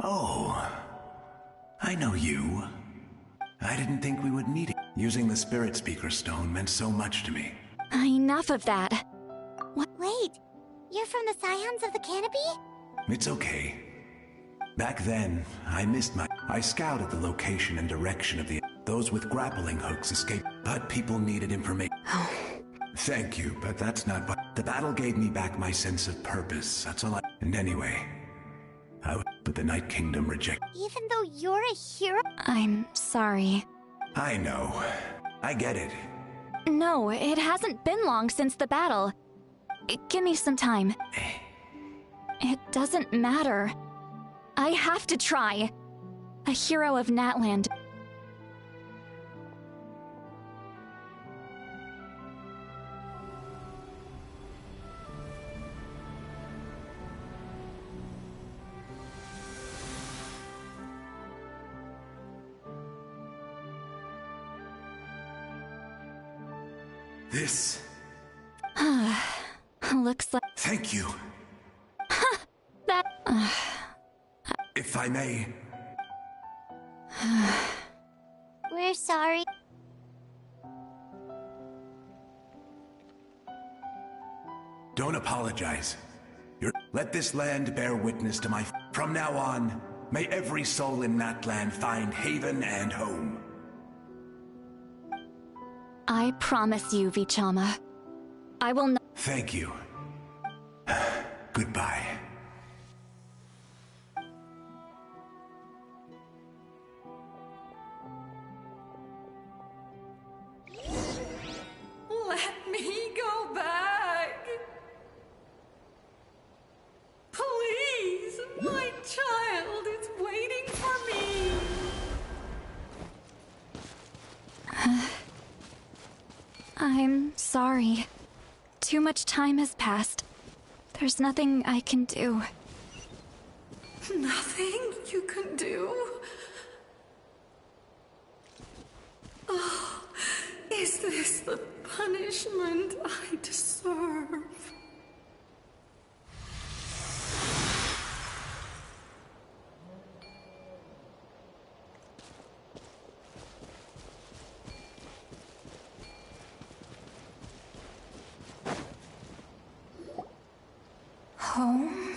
Oh, I know you. I didn't think we would meet. Using the Spirit Speaker Stone meant so much to me. Enough of that. What? Wait, you're from the Scions of the Canopy? It's okay. Back then, I missed I scouted the location and direction of those with grappling hooks escaped, but people needed information. Thank you, but that's not what— The battle gave me back my sense of purpose, that's all And anyway, but the Night Kingdom rejected— Even though you're a hero? I'm sorry. I know. I get it. No, it hasn't been long since the battle. Give me some time. It doesn't matter. I have to try. a hero of Natland. This... Looks like... Thank you. That... If I may... We're sorry. Don't apologize. Let this land bear witness to my... From now on, may every soul in Natland find haven and home. I promise you, Vichama. I will not... Thank you. Goodbye. Let me go back. Please, my child is waiting for me. I'm sorry. Too much time has passed. There's nothing I can do. Nothing you can do? Oh, is this the punishment I deserve? Home?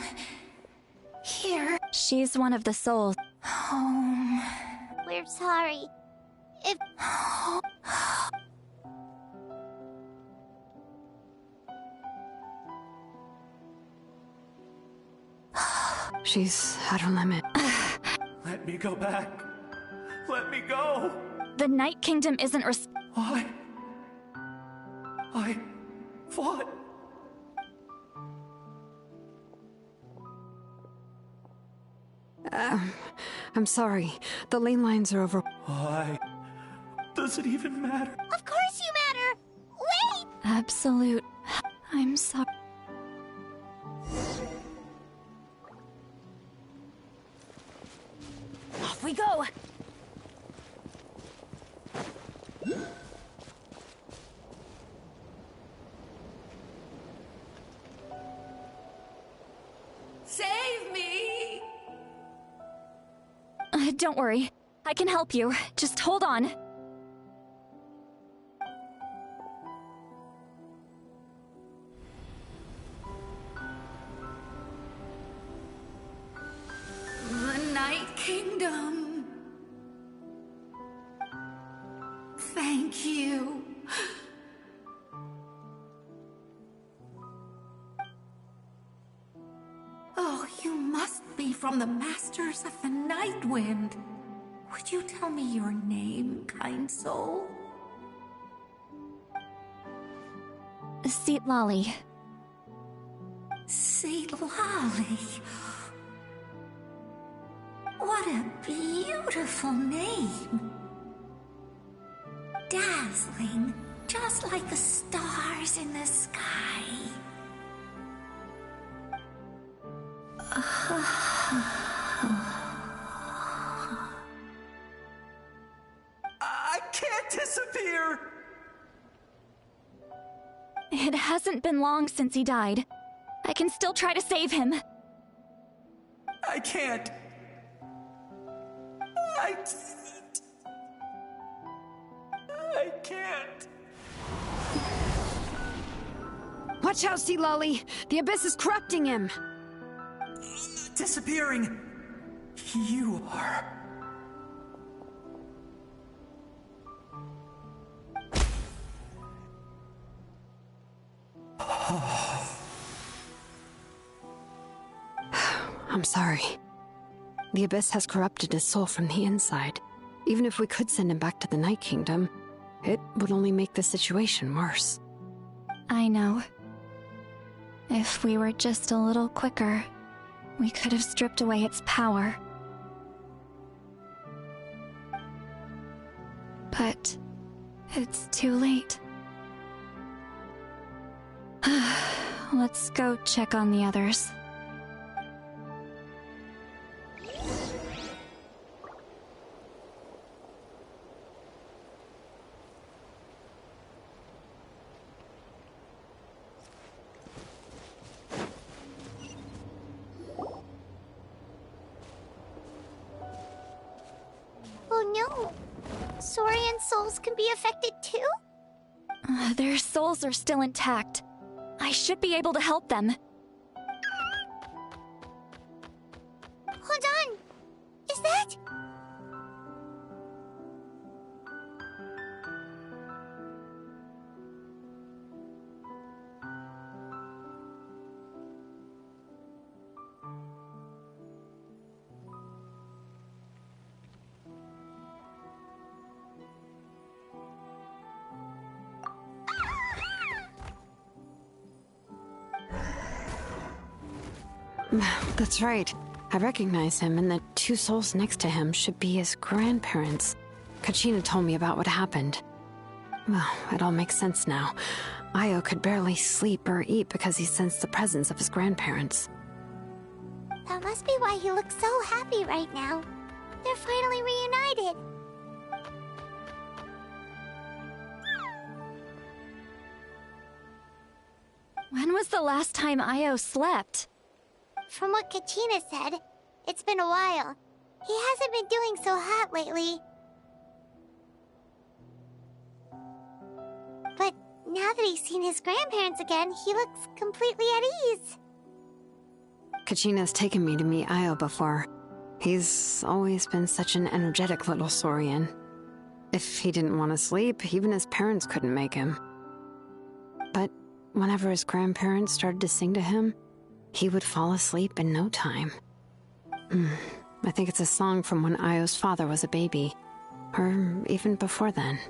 Here? She's one of the souls. Home. We're sorry. If... She's at her limit. Let me go back. Let me go. The Night Kingdom isn't I fought. I'm sorry. The lane lines are over. Why does it even matter? Of course you matter! Wait! Absolute. I'm sorry. Off we go! Save me! Don't worry. I can help you. Just hold on. The Night Kingdom. Thank you. Oh, you must be from the Masters of the Night Wind. Would you tell me your name, kind soul? Seat Lolly. Seat Lolly. What a beautiful name. Dazzling, just like the stars in the sky. I can't disappear. It hasn't been long since he died. I can still try to save him. I can't. I can't. Watch out, Sea Lolly! The Abyss is corrupting him! I'm not disappearing. You are. I'm sorry. The Abyss has corrupted his soul from the inside. Even if we could send him back to the Night Kingdom, it would only make the situation worse. I know. If we were just a little quicker, we could have stripped away its power. But it's too late. Let's go check on the others. Oh no! Saurian souls can be affected too? Their souls are still intact. I should be able to help them. Hold on! Is that... That's right. I recognize him, and the two souls next to him should be his grandparents. Kachina told me about what happened. Well, it all makes sense now. Io could barely sleep or eat because he sensed the presence of his grandparents. That must be why he looks so happy right now. They're finally reunited. When was the last time Io slept? From what Kachina said, it's been a while. He hasn't been doing so hot lately. But now that he's seen his grandparents again, he looks completely at ease. Kachina's taken me to meet Io before. He's always been such an energetic little Saurian. If he didn't want to sleep, even his parents couldn't make him. But whenever his grandparents started to sing to him, he would fall asleep in no time. I think it's a song from when Io's father was a baby, or even before then.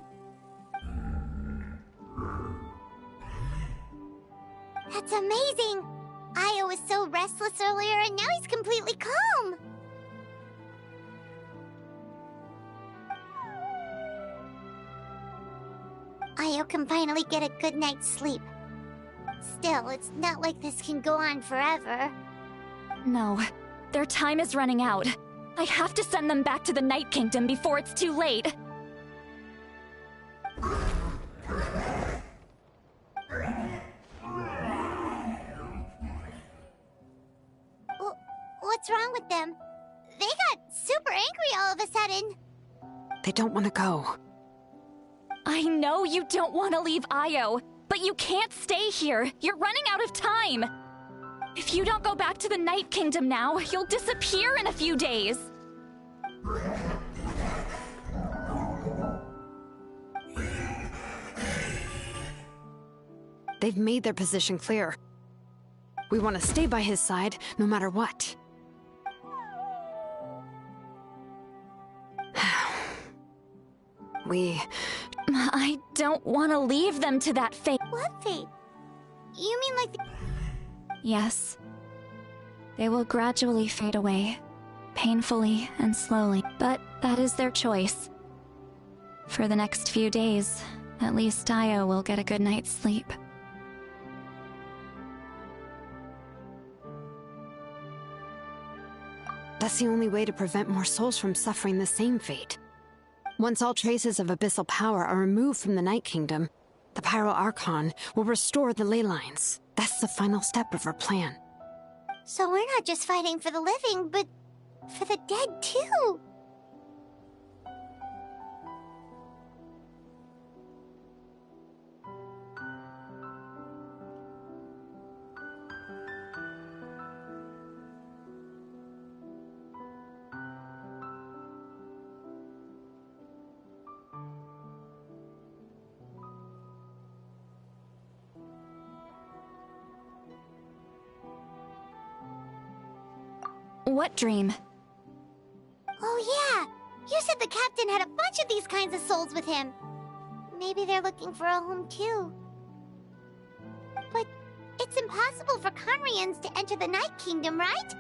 That's amazing! Io was so restless earlier, and now he's completely calm! Io can finally get a good night's sleep. Still, it's not like this can go on forever. No, their time is running out. I have to send them back to the Night Kingdom before it's too late. What's wrong with them? They got super angry all of a sudden. They don't want to go. I know you don't want to leave Io, but you can't stay here. You're running out of time. If you don't go back to the Night Kingdom now, you'll disappear in a few days. They've made their position clear. We want to stay by his side, no matter what. I don't want to leave them to that fate. What fate? You mean like the... Yes. They will gradually fade away, painfully and slowly, but that is their choice. For the next few days, at least Io will get a good night's sleep. That's the only way to prevent more souls from suffering the same fate. Once all traces of abyssal power are removed from the Night Kingdom, the Pyro Archon will restore the ley lines. That's the final step of our plan. So we're not just fighting for the living, but for the dead too. What dream? Oh yeah! You said the captain had a bunch of these kinds of souls with him. Maybe they're looking for a home too. But it's impossible for Conrians to enter the Night Kingdom, right?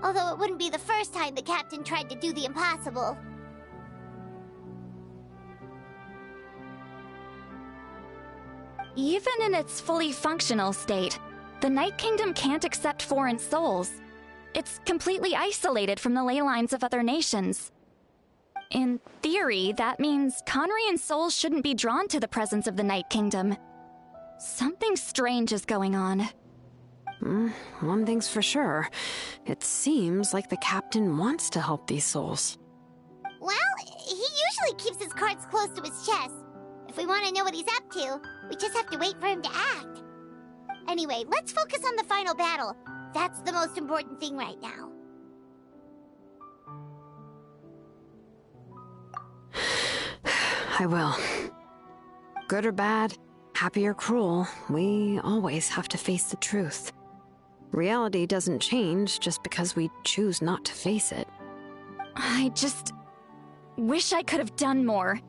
Although it wouldn't be the first time the captain tried to do the impossible. Even in its fully functional state, the Night Kingdom can't accept foreign souls. It's completely isolated from the ley lines of other nations. In theory, that means Conrian souls shouldn't be drawn to the presence of the Night Kingdom. Something strange is going on. One thing's for sure. It seems like the captain wants to help these souls. Well, he usually keeps his cards close to his chest. If we want to know what he's up to, we just have to wait for him to act. Anyway, let's focus on the final battle. That's the most important thing right now. I will. Good or bad, happy or cruel, we always have to face the truth. Reality doesn't change just because we choose not to face it. I just wish I could have done more.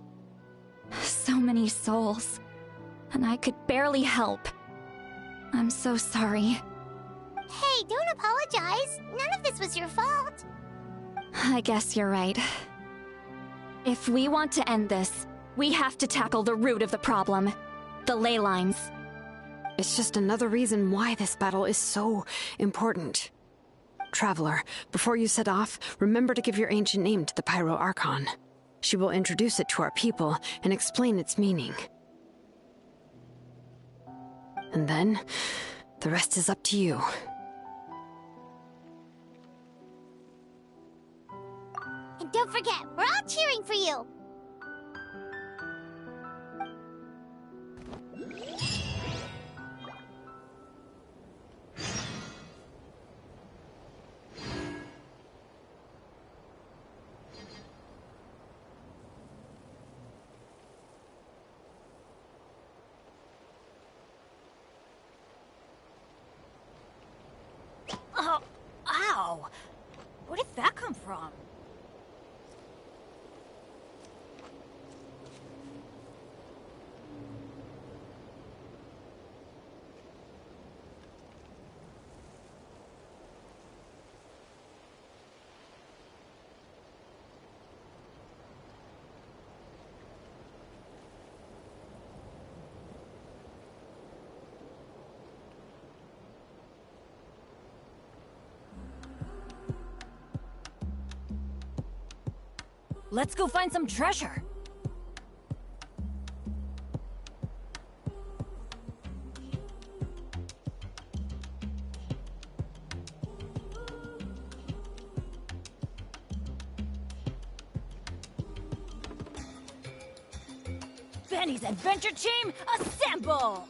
So many souls, and I could barely help. I'm so sorry. Hey, don't apologize. None of this was your fault. I guess you're right. If we want to end this, we have to tackle the root of the problem. The ley lines. It's just another reason why this battle is so important. Traveler, before you set off, remember to give your ancient name to the Pyro Archon. She will introduce it to our people and explain its meaning. And then, the rest is up to you. And don't forget, we're all cheering for you! Oh, ow! Where did that come from? Let's go find some treasure. Benny's Adventure Team, assemble!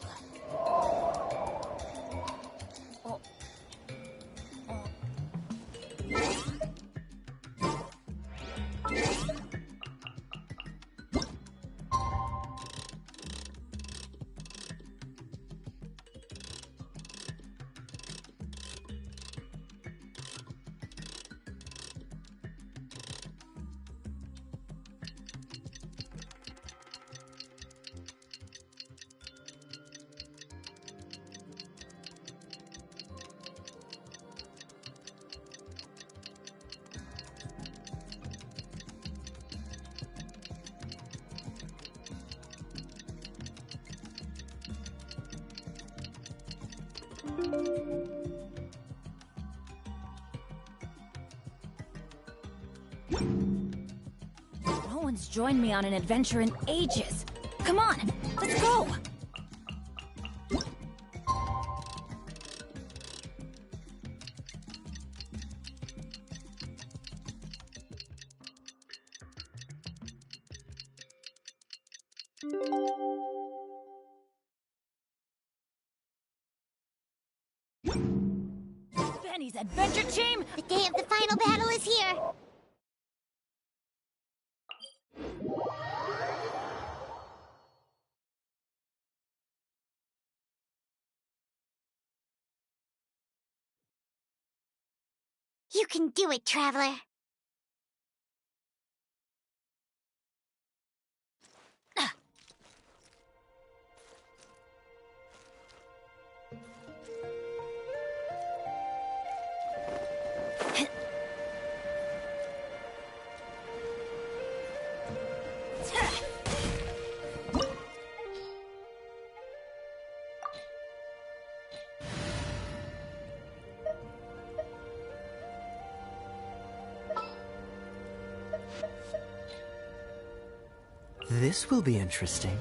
No one's joined me on an adventure in ages. Come on, let's go! Benny's Adventure Team! The day of the final battle is here! You can do it, Traveler! This will be interesting.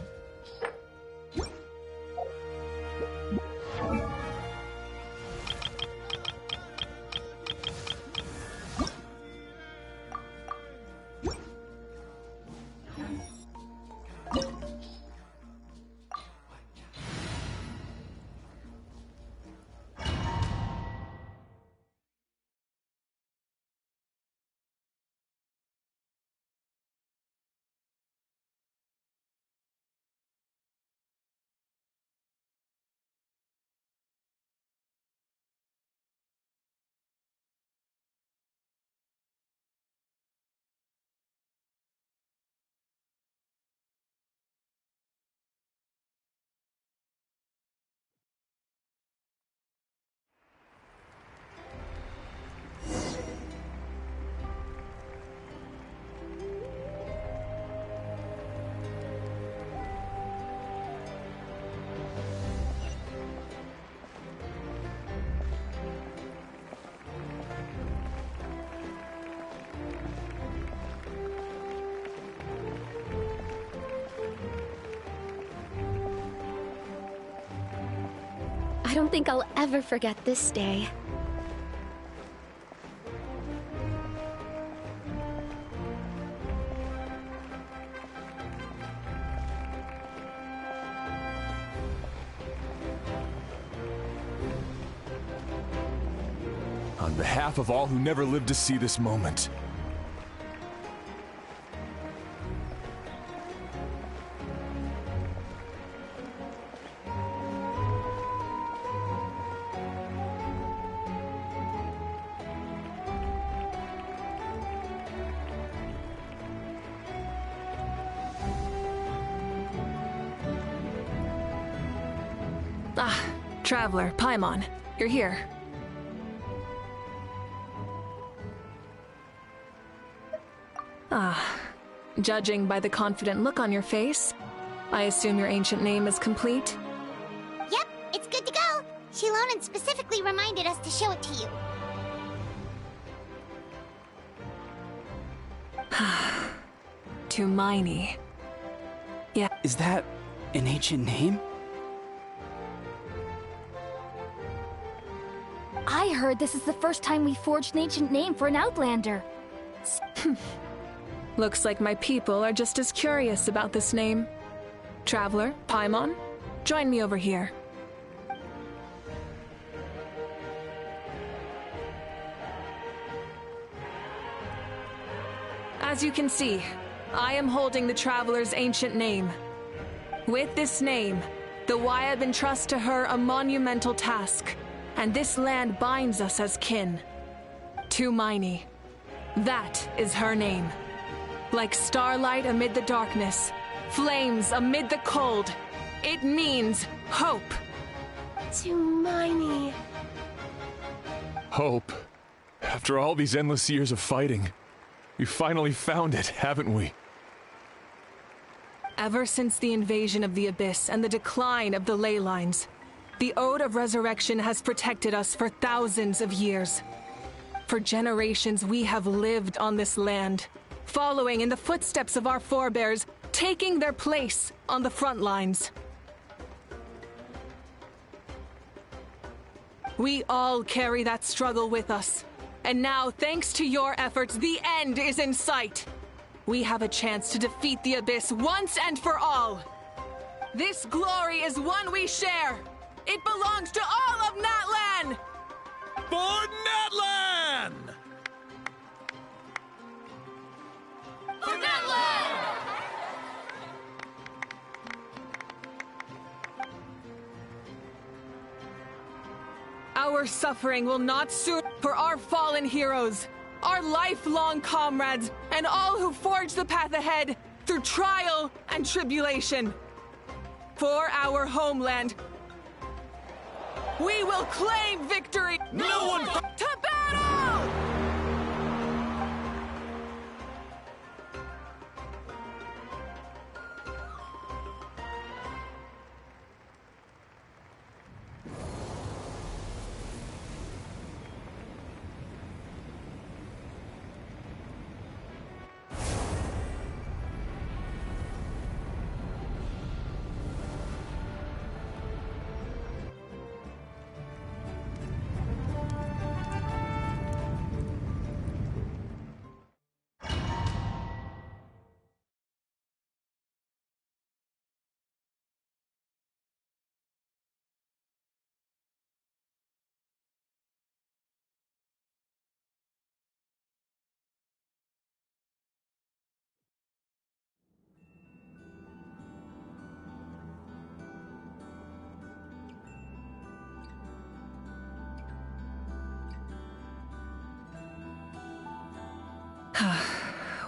I don't think I'll ever forget this day. On behalf of all who never lived to see this moment, Traveler, Paimon, you're here. Judging by the confident look on your face, I assume your ancient name is complete? Yep, it's good to go. Shilonan specifically reminded us to show it to you. To Miney. Yeah. Is that an ancient name? I heard this is the first time we forged an ancient name for an Outlander. Looks like my people are just as curious about this name. Traveler, Paimon, join me over here. As you can see, I am holding the Traveler's ancient name. With this name, the Wyab entrusts to her a monumental task, and this land binds us as kin. To Miney. That is her name. Like starlight amid the darkness, flames amid the cold, it means hope. To Miney. hope. After all these endless years of fighting, we finally found it, haven't we? Ever since the invasion of the Abyss and the decline of the ley lines, the Ode of Resurrection has protected us for thousands of years. For generations, we have lived on this land, following in the footsteps of our forebears, taking their place on the front lines. We all carry that struggle with us. And now, thanks to your efforts, the end is in sight. We have a chance to defeat the Abyss once and for all. This glory is one we share. It belongs to all of Natlan! For Natlan! For Natlan! Our suffering will not soon for our fallen heroes, our lifelong comrades, and all who forge the path ahead through trial and tribulation. For our homeland, we will claim victory! No one to battle!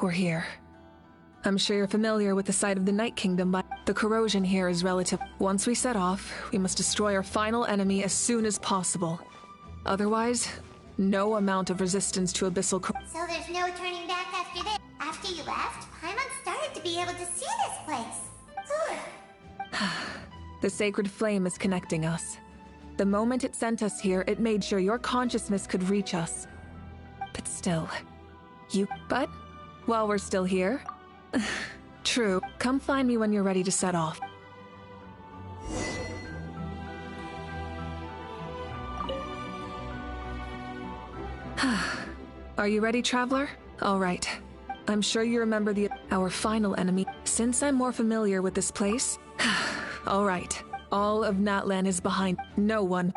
We're here. I'm sure you're familiar with the site of the Night Kingdom, but the corrosion here is relative. Once we set off, we must destroy our final enemy as soon as possible. Otherwise, no amount of resistance to abyssal So there's no turning back after this. After you left, Paimon started to be able to see this place. The sacred flame is connecting us. The moment it sent us here, it made sure your consciousness could reach us. But still, But, while we're still here... True. Come find me when you're ready to set off. Are you ready, traveler? All right. I'm sure you remember our final enemy. Since I'm more familiar with this place... All right. All of Natlan is behind. No one.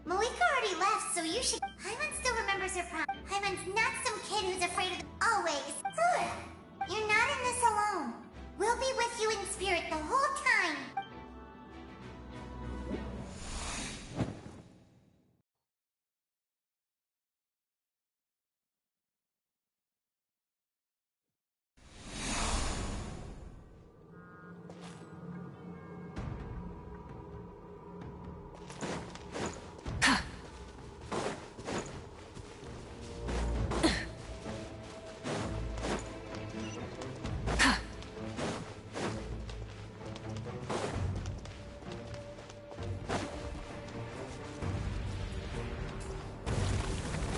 Malika already left, so you should... Paimon still remembers her prom. Paimon's not some kid who's afraid of... Always. You're not in this alone. We'll be with you in spirit the whole time.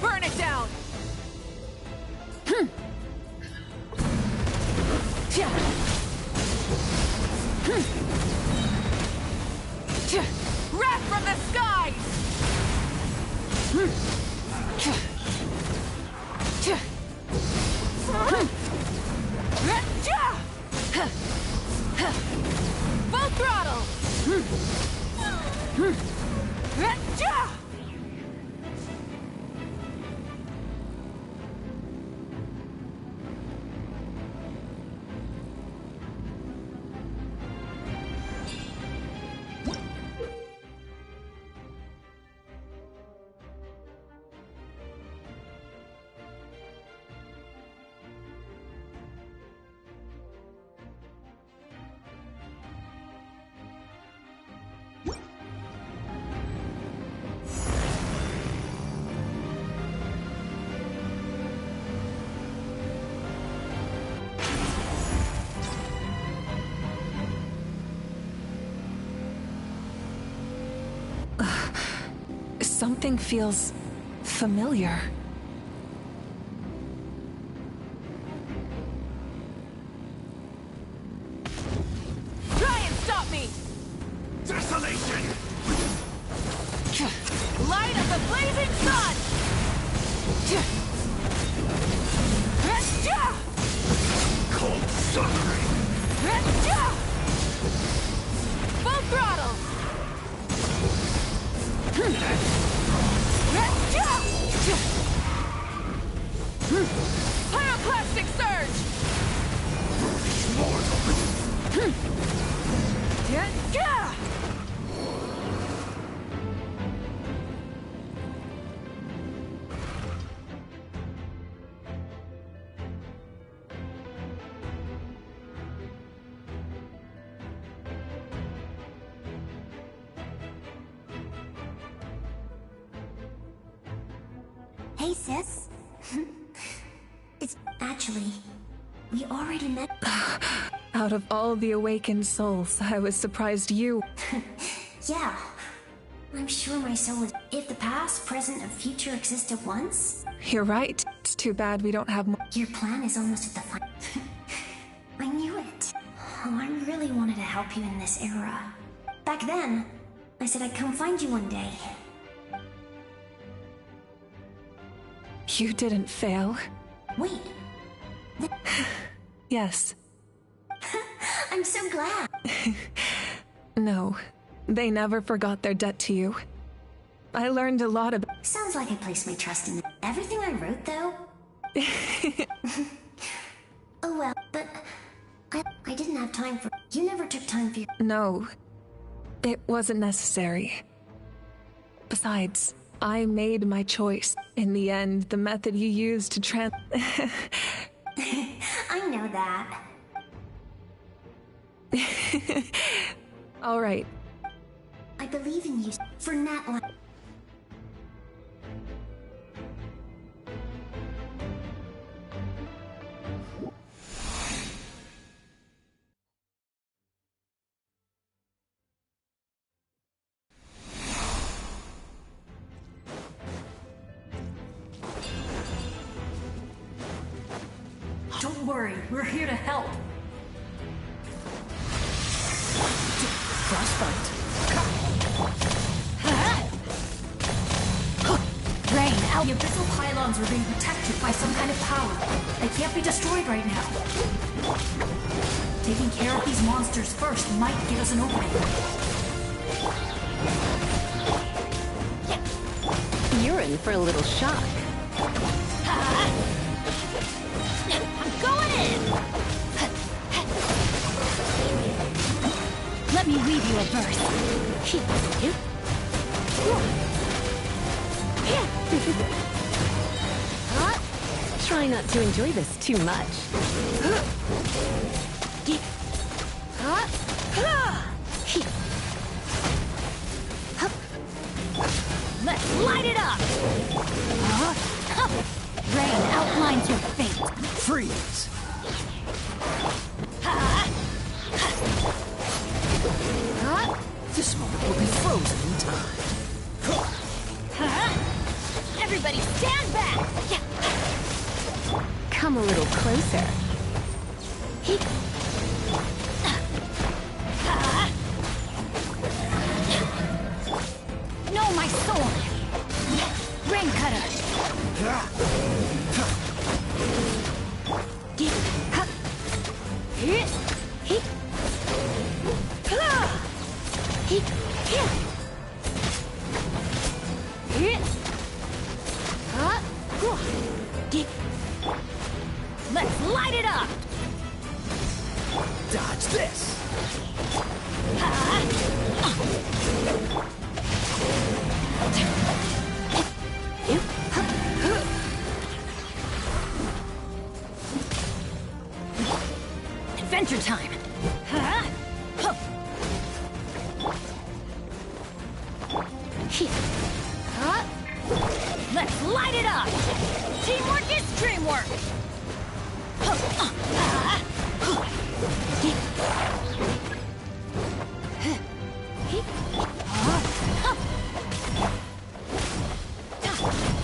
Burn it down! Wrath from the skies! Full throttle! Something feels familiar. Try and stop me! Desolation! Light of the blazing sun! Cold suffering! Full throttle! Pyroclastic surge! Hey, sis. It's actually... We already met... Out of all the awakened souls, I was surprised you... Yeah. I'm sure my soul is... If the past, present, and future exist at once... You're right. It's too bad we don't have more... Your plan is almost at the final... I knew it. Oh, I really wanted to help you in this era. Back then, I said I'd come find you one day. You didn't fail. Wait. Yes. I'm so glad. No, they never forgot their debt to you. I learned a lot about... Sounds like I placed my trust in everything I wrote, though. Oh well, but I didn't have time for... You never took time for your... No, it wasn't necessary. Besides, I made my choice. In the end, the method you used to I know that. All right. I believe in you for Nat. Don't worry, we're here to help. Frostbite. Rain, out! The abyssal pylons are being protected by some kind of power. They can't be destroyed right now. Taking care of these monsters first might give us an opening. You're in for a little shock. I'm going in! Let me weave you a verse. Try not to enjoy this too much. Let's light it up! Rain outlines your fate. Freeze! This moment will be frozen in time. Everybody stand back! Come a little closer. No, my sword! Rain cutter! Let's light it up! Dodge this! Adventure time! Let's light it up! Teamwork is dreamwork!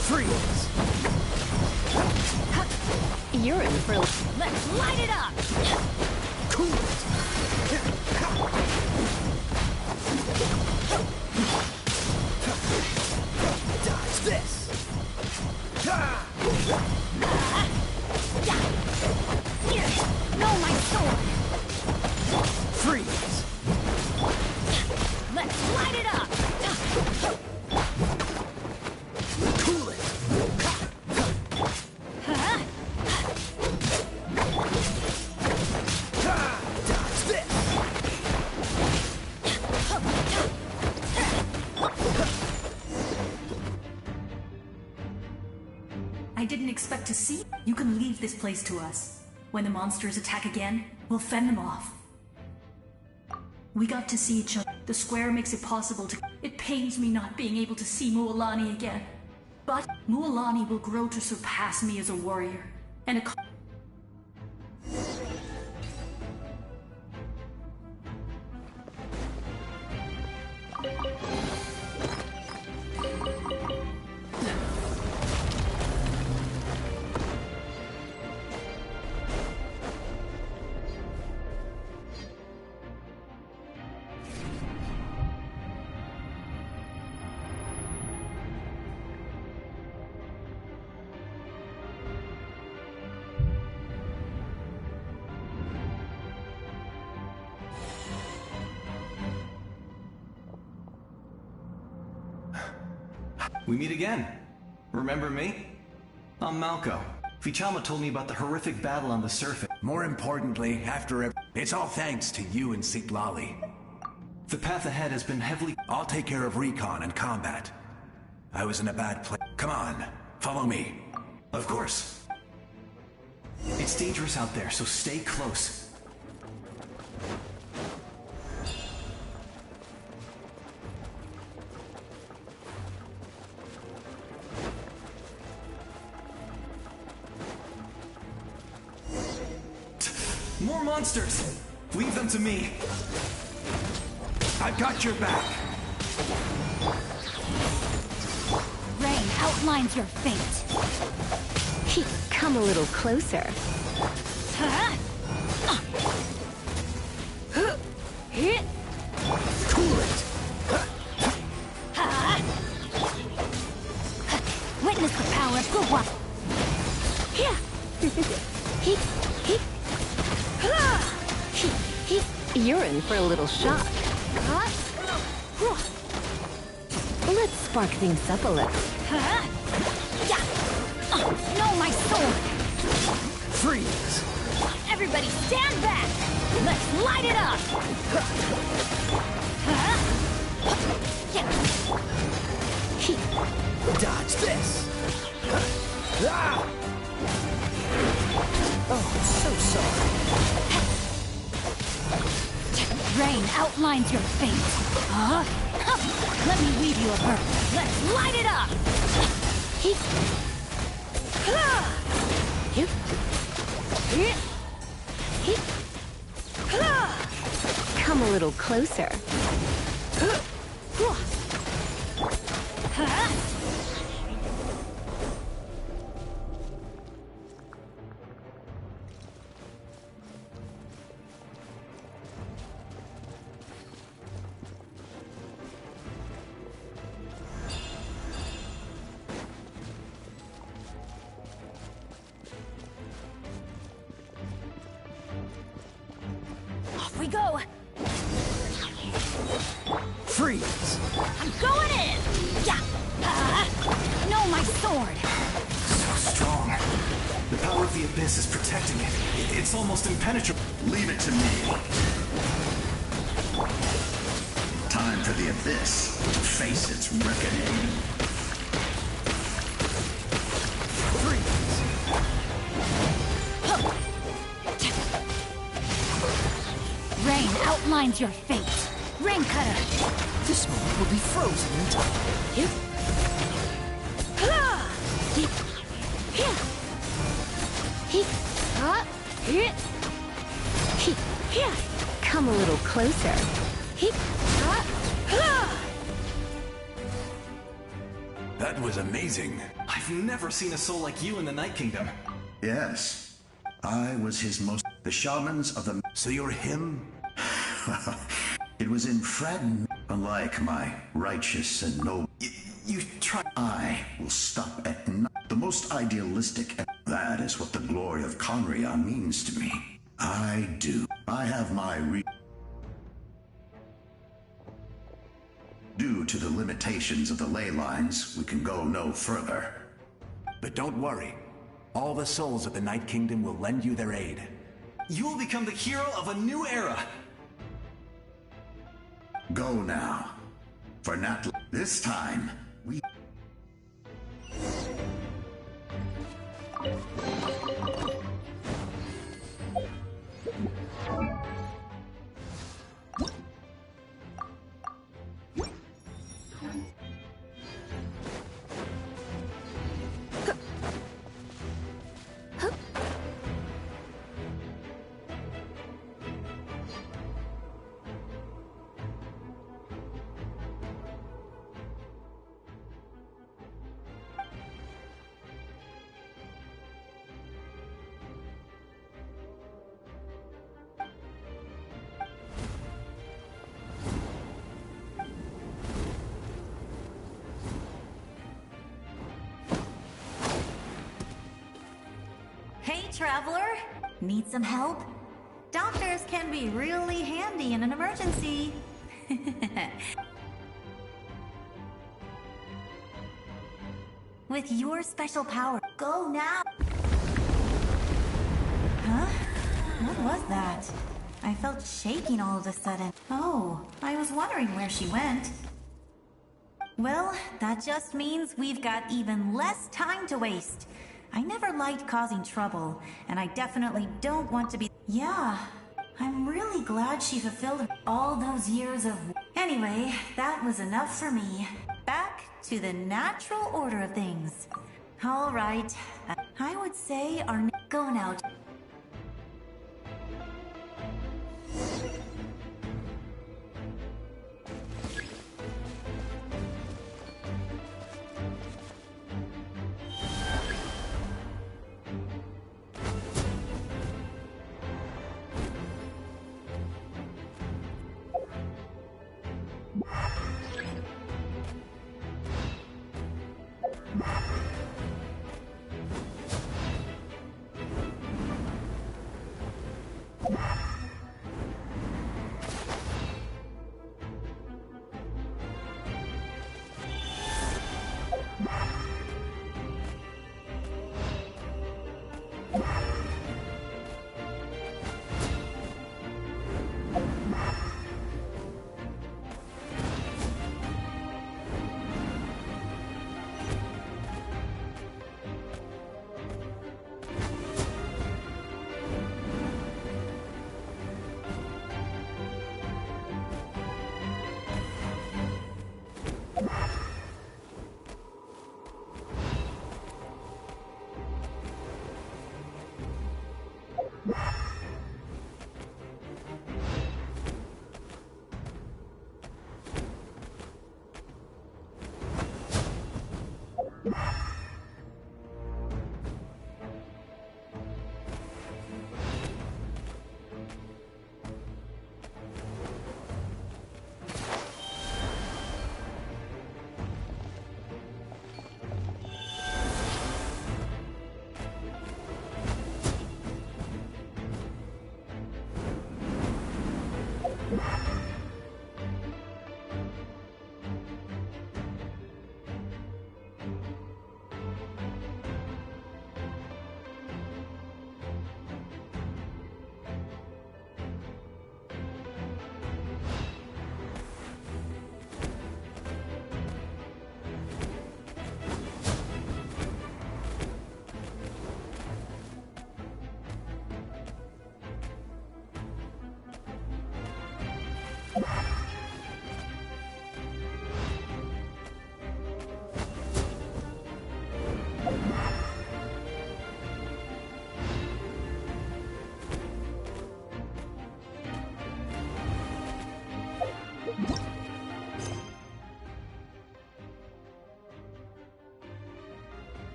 Freeze! You're in for a... Let's light it up! Cool it! Dodge this! No, my sword! Freeze! Let's light it up! Cool it! Dodge this! I didn't expect to see. You can leave this place to us. When the monsters attack again, we'll fend them off. We got to see each other. The square makes it possible to... It pains me not being able to see Mualani again. But Mualani will grow to surpass me as a warrior. And a... We meet again. Remember me? I'm Malco. Vichalma told me about the horrific battle on the surface. More importantly, it's all thanks to you and Sitlali. The path ahead has been heavily... I'll take care of recon and combat. I was in a bad place. Come on, follow me. Of course. It's dangerous out there, so stay close. More monsters! Leave them to me. I've got your back. Rain outlines your fate. Come a little closer. Cool it! Witness the power of the one. You're in for a little shock. Let's spark things up a little. No, my sword! Freeze! Everybody stand back! Let's light it up! Dodge this! Ah! Oh, so sorry. Rain outlines your fate. Let me weave you a bird. Let's light it up! Come a little closer. Off we go! Freeze! I'm going in! Yeah! No, my sword! So strong. The power of the Abyss is protecting it. It's almost impenetrable. Leave it to me. Time for the Abyss to face its reckoning. Rain outlines your fate. Rain cutter. This moment will be frozen in time. Come a little closer. That was amazing. I've never seen a soul like you in the Night Kingdom. Yes, I was his most... The shamans of the... So you're him? It was in fragment. Unlike my righteous and noble... You try... I will stop at the most idealistic... That is what the glory of Conria means to me. I do. I have my Due to the limitations of the ley lines, we can go no further. But don't worry. All the souls of the Night Kingdom will lend you their aid. You will become the hero of a new era. Go now. For not this time, we... Hey, traveler! Need some help? Doctors can be really handy in an emergency. With your special power, go now! Huh? What was that? I felt shaking all of a sudden. Oh, I was wondering where she went. Well, that just means we've got even less time to waste. I never liked causing trouble, and I definitely don't want to be... Yeah, I'm really glad she fulfilled all those years of... Anyway, that was enough for me. Back to the natural order of things. All right, I would say our... Go now.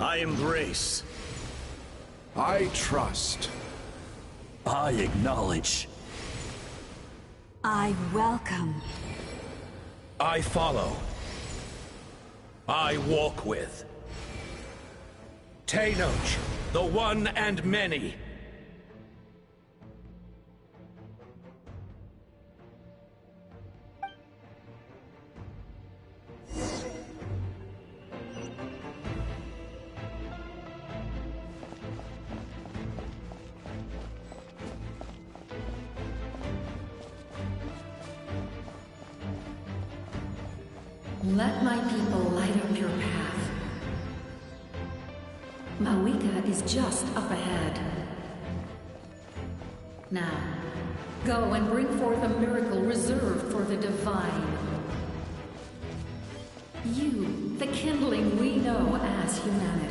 I embrace I trust. I acknowledge. I welcome. I follow. I walk with. Tenoch, the one and many. Let my people light up your path. Mawika is just up ahead. Now, go and bring forth a miracle reserved for the divine. You, the kindling we know as humanity.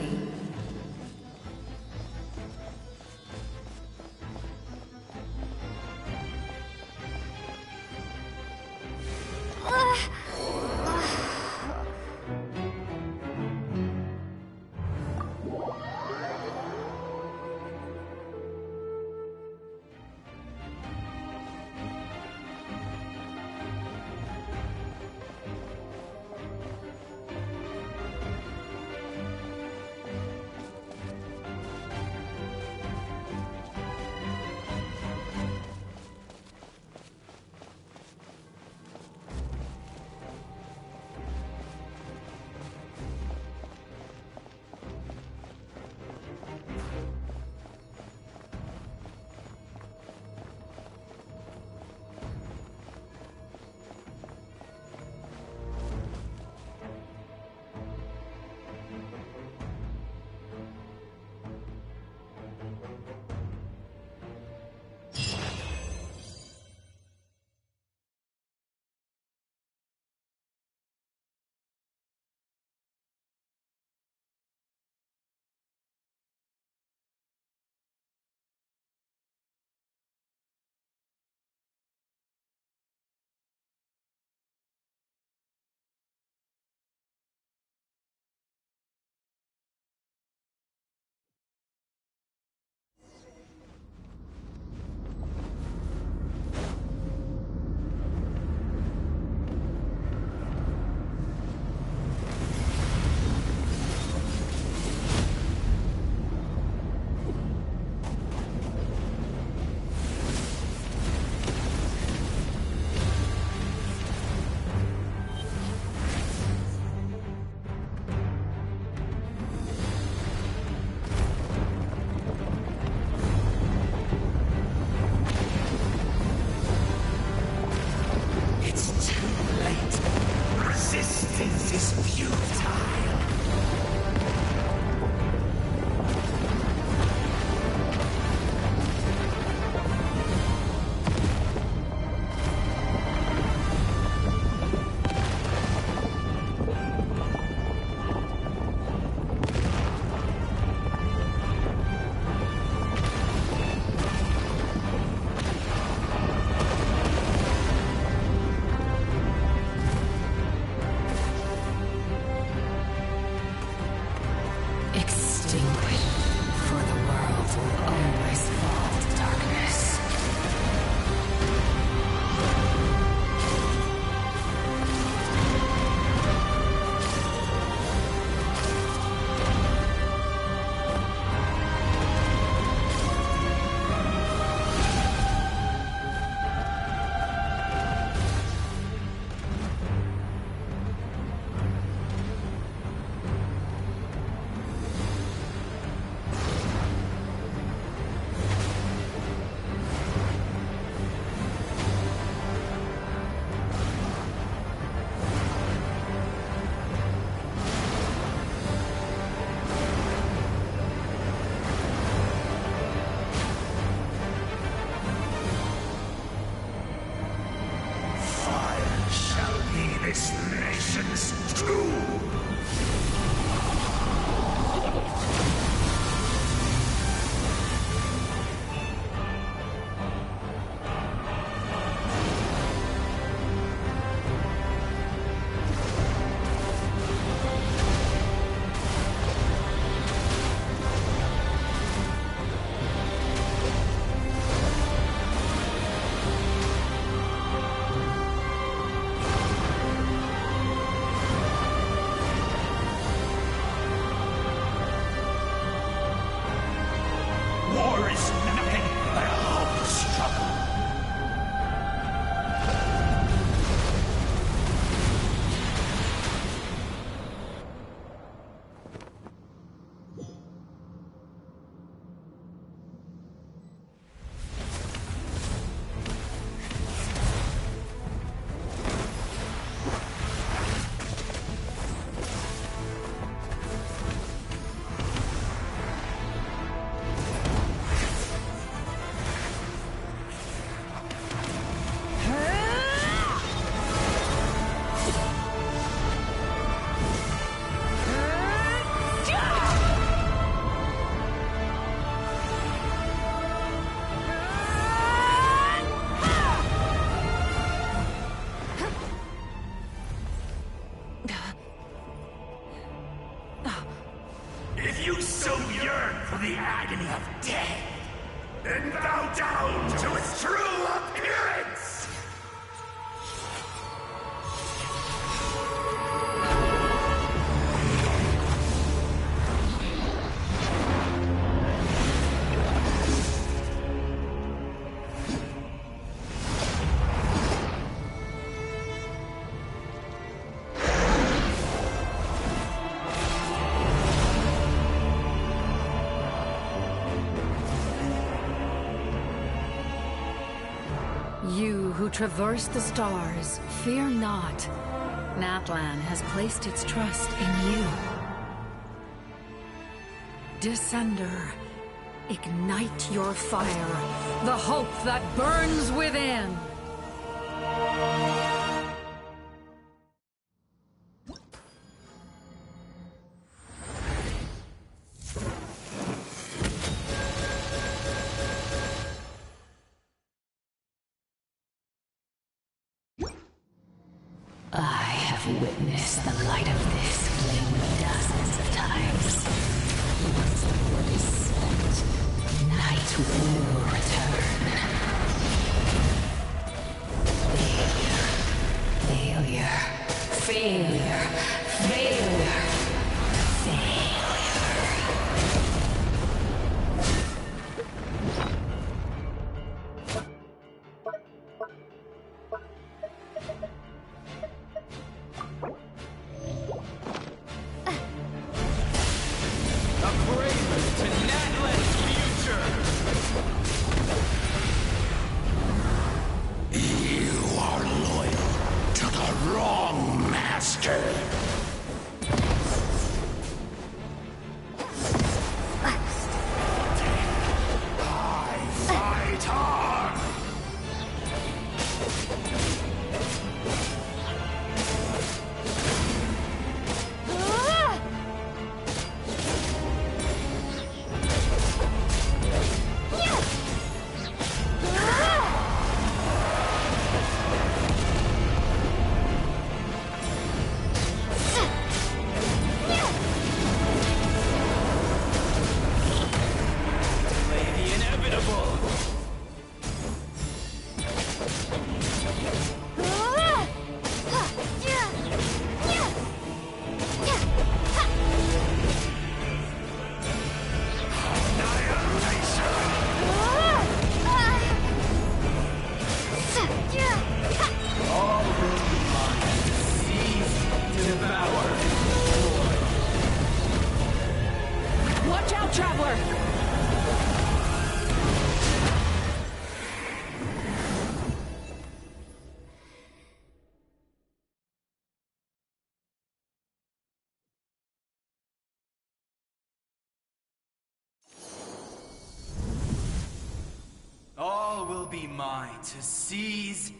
bow down to its true appearance! You who traverse the stars, fear not. Natlan has placed its trust in you. Descender, ignite your fire, the hope that burns within! I have witnessed the light of this flame dozens of times. Once the wood is spent, night will return. Failure. Failure. Failure. Failure. All will be mine to seize.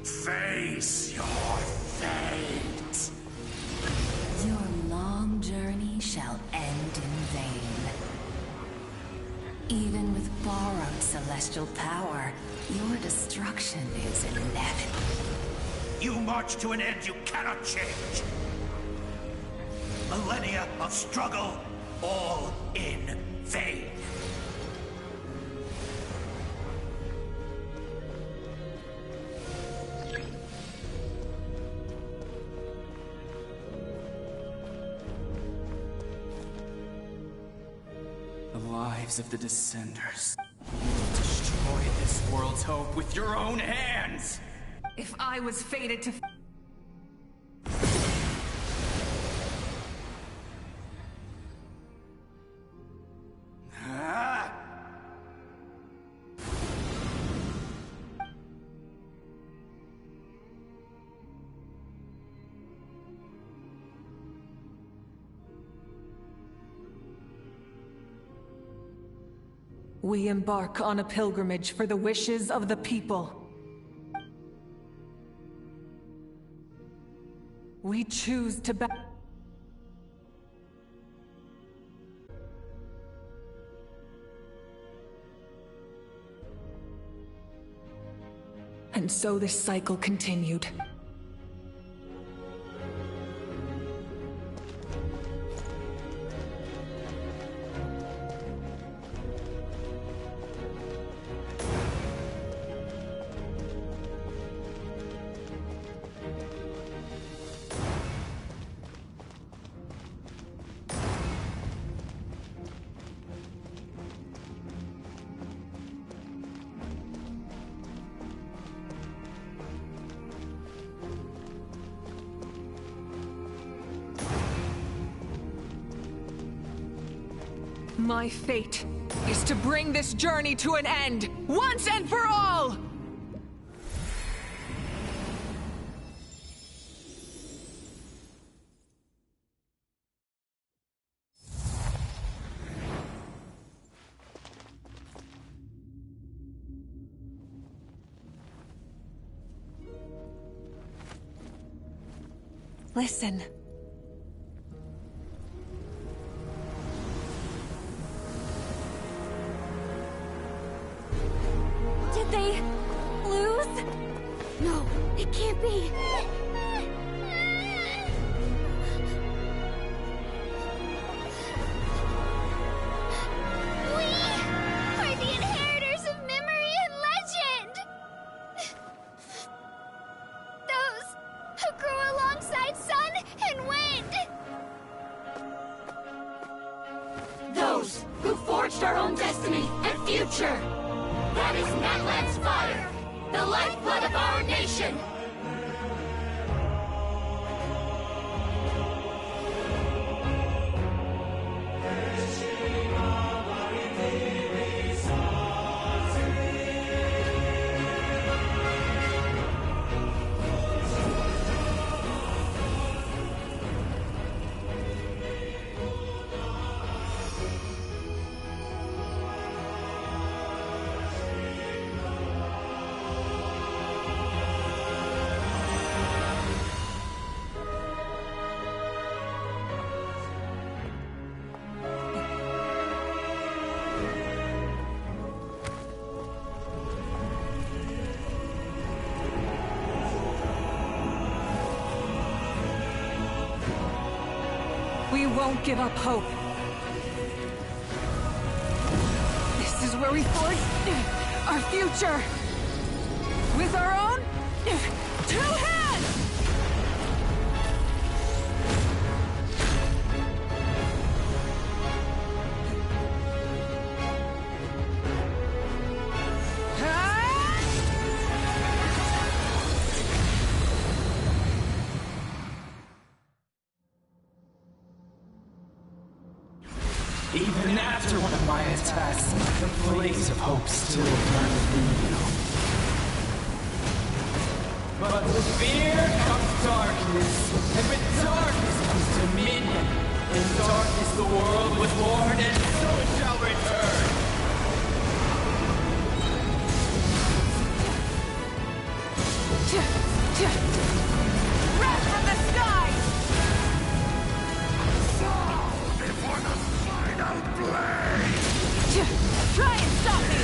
Face your fate. Your long journey shall end in vain. Even with borrowed celestial power, your destruction is inevitable. You march to an end you cannot change. Millennia of struggle, all in vain. The lives of the Descenders. Destroy this world's hope with your own hands! If I was fated to... We embark on a pilgrimage for the wishes of the people. We choose to And so this cycle continued. My fate is to bring this journey to an end, once and for all! Listen. Did they lose? No, it can't be. We are the inheritors of memory and legend! Those who grew alongside sun and wind! Those who forged our own destiny and future! That is Natlan's fire, the lifeblood of our nation! We won't give up hope. This is where we forge our future. With our own 2 hands! Even after one of my attacks, the blaze of hope still burned within you. But with fear comes darkness, and with darkness comes dominion. In darkness the world was born, and so it shall return. Wrath from the sky! Before the final blade! Try and stop me!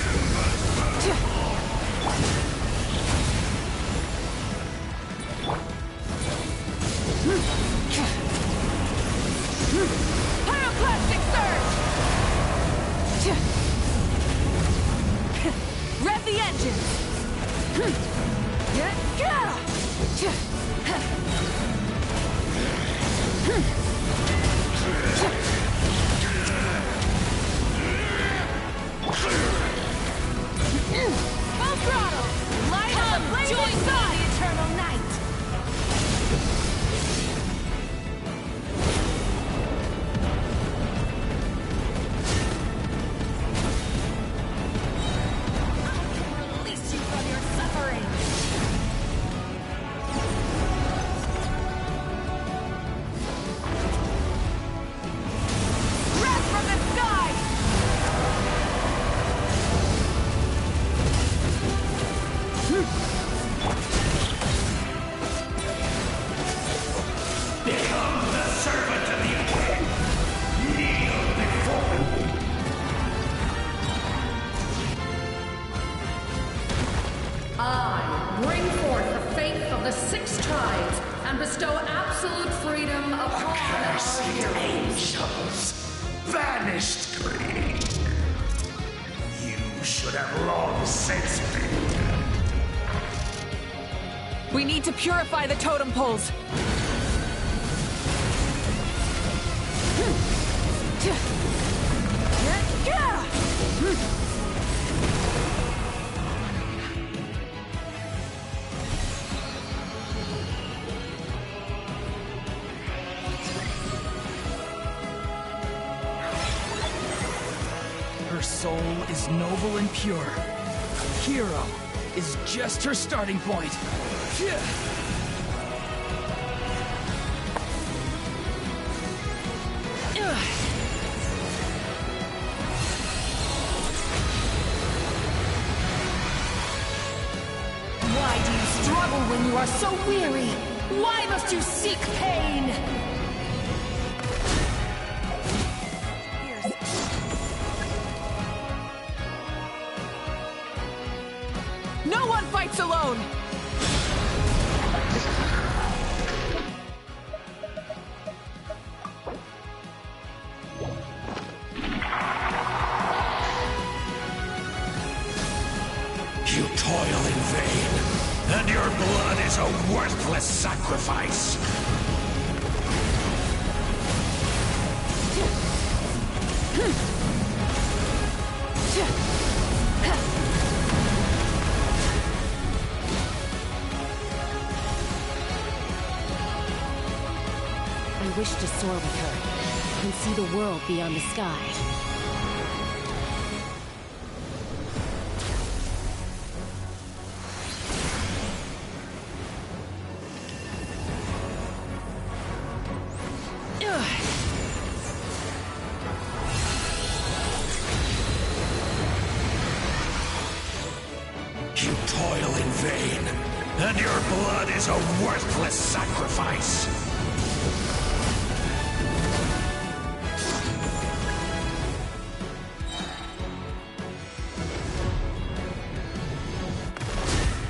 Pyroclastic surge! Rev the engines! vanished greed. You should have long since been dead. We need to purify the totem poles. Her soul is noble and pure. Hero is just her starting point. Why do you struggle when you are so weary? Why must you seek pain? No one fights alone! You toil in vain, and your blood is a worthless sacrifice. I wish to soar with her and see the world beyond the sky. You toil in vain, and your blood is a worthless sacrifice.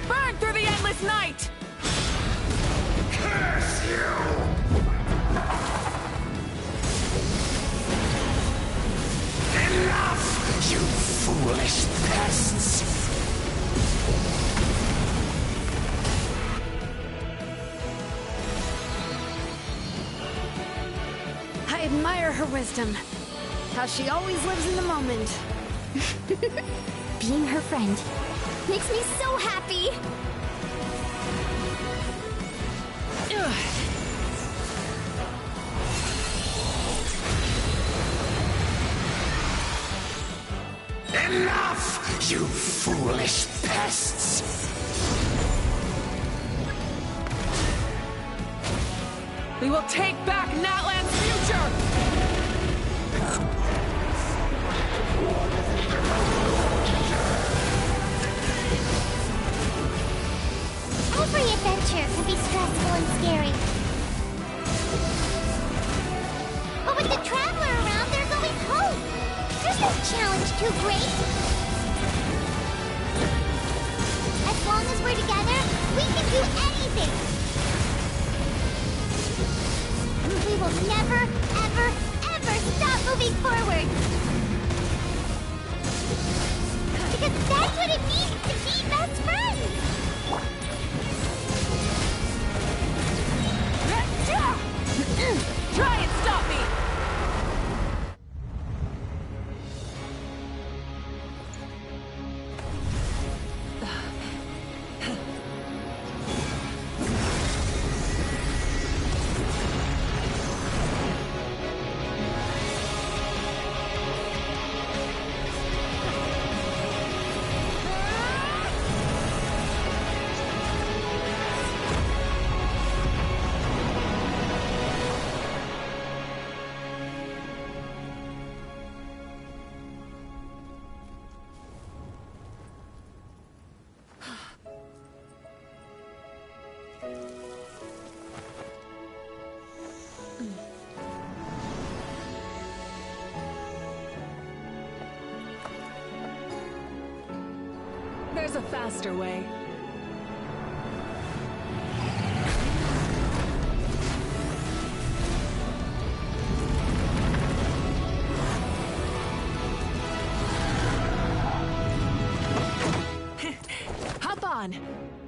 Burn through the endless night! Curse you! Enough, you foolish pests! I admire her wisdom. How she always lives in the moment. Being her friend makes me so happy! Enough, you foolish pests! We will take back Natlan's future! Every adventure can be stressful and scary. But with the Traveler around, there's always hope. There's no challenge too great. As long as we're together, we can do anything. We will never, ever, ever stop moving forward. Because that's what it means to be best friends. Try and stop me! There's a faster way. on!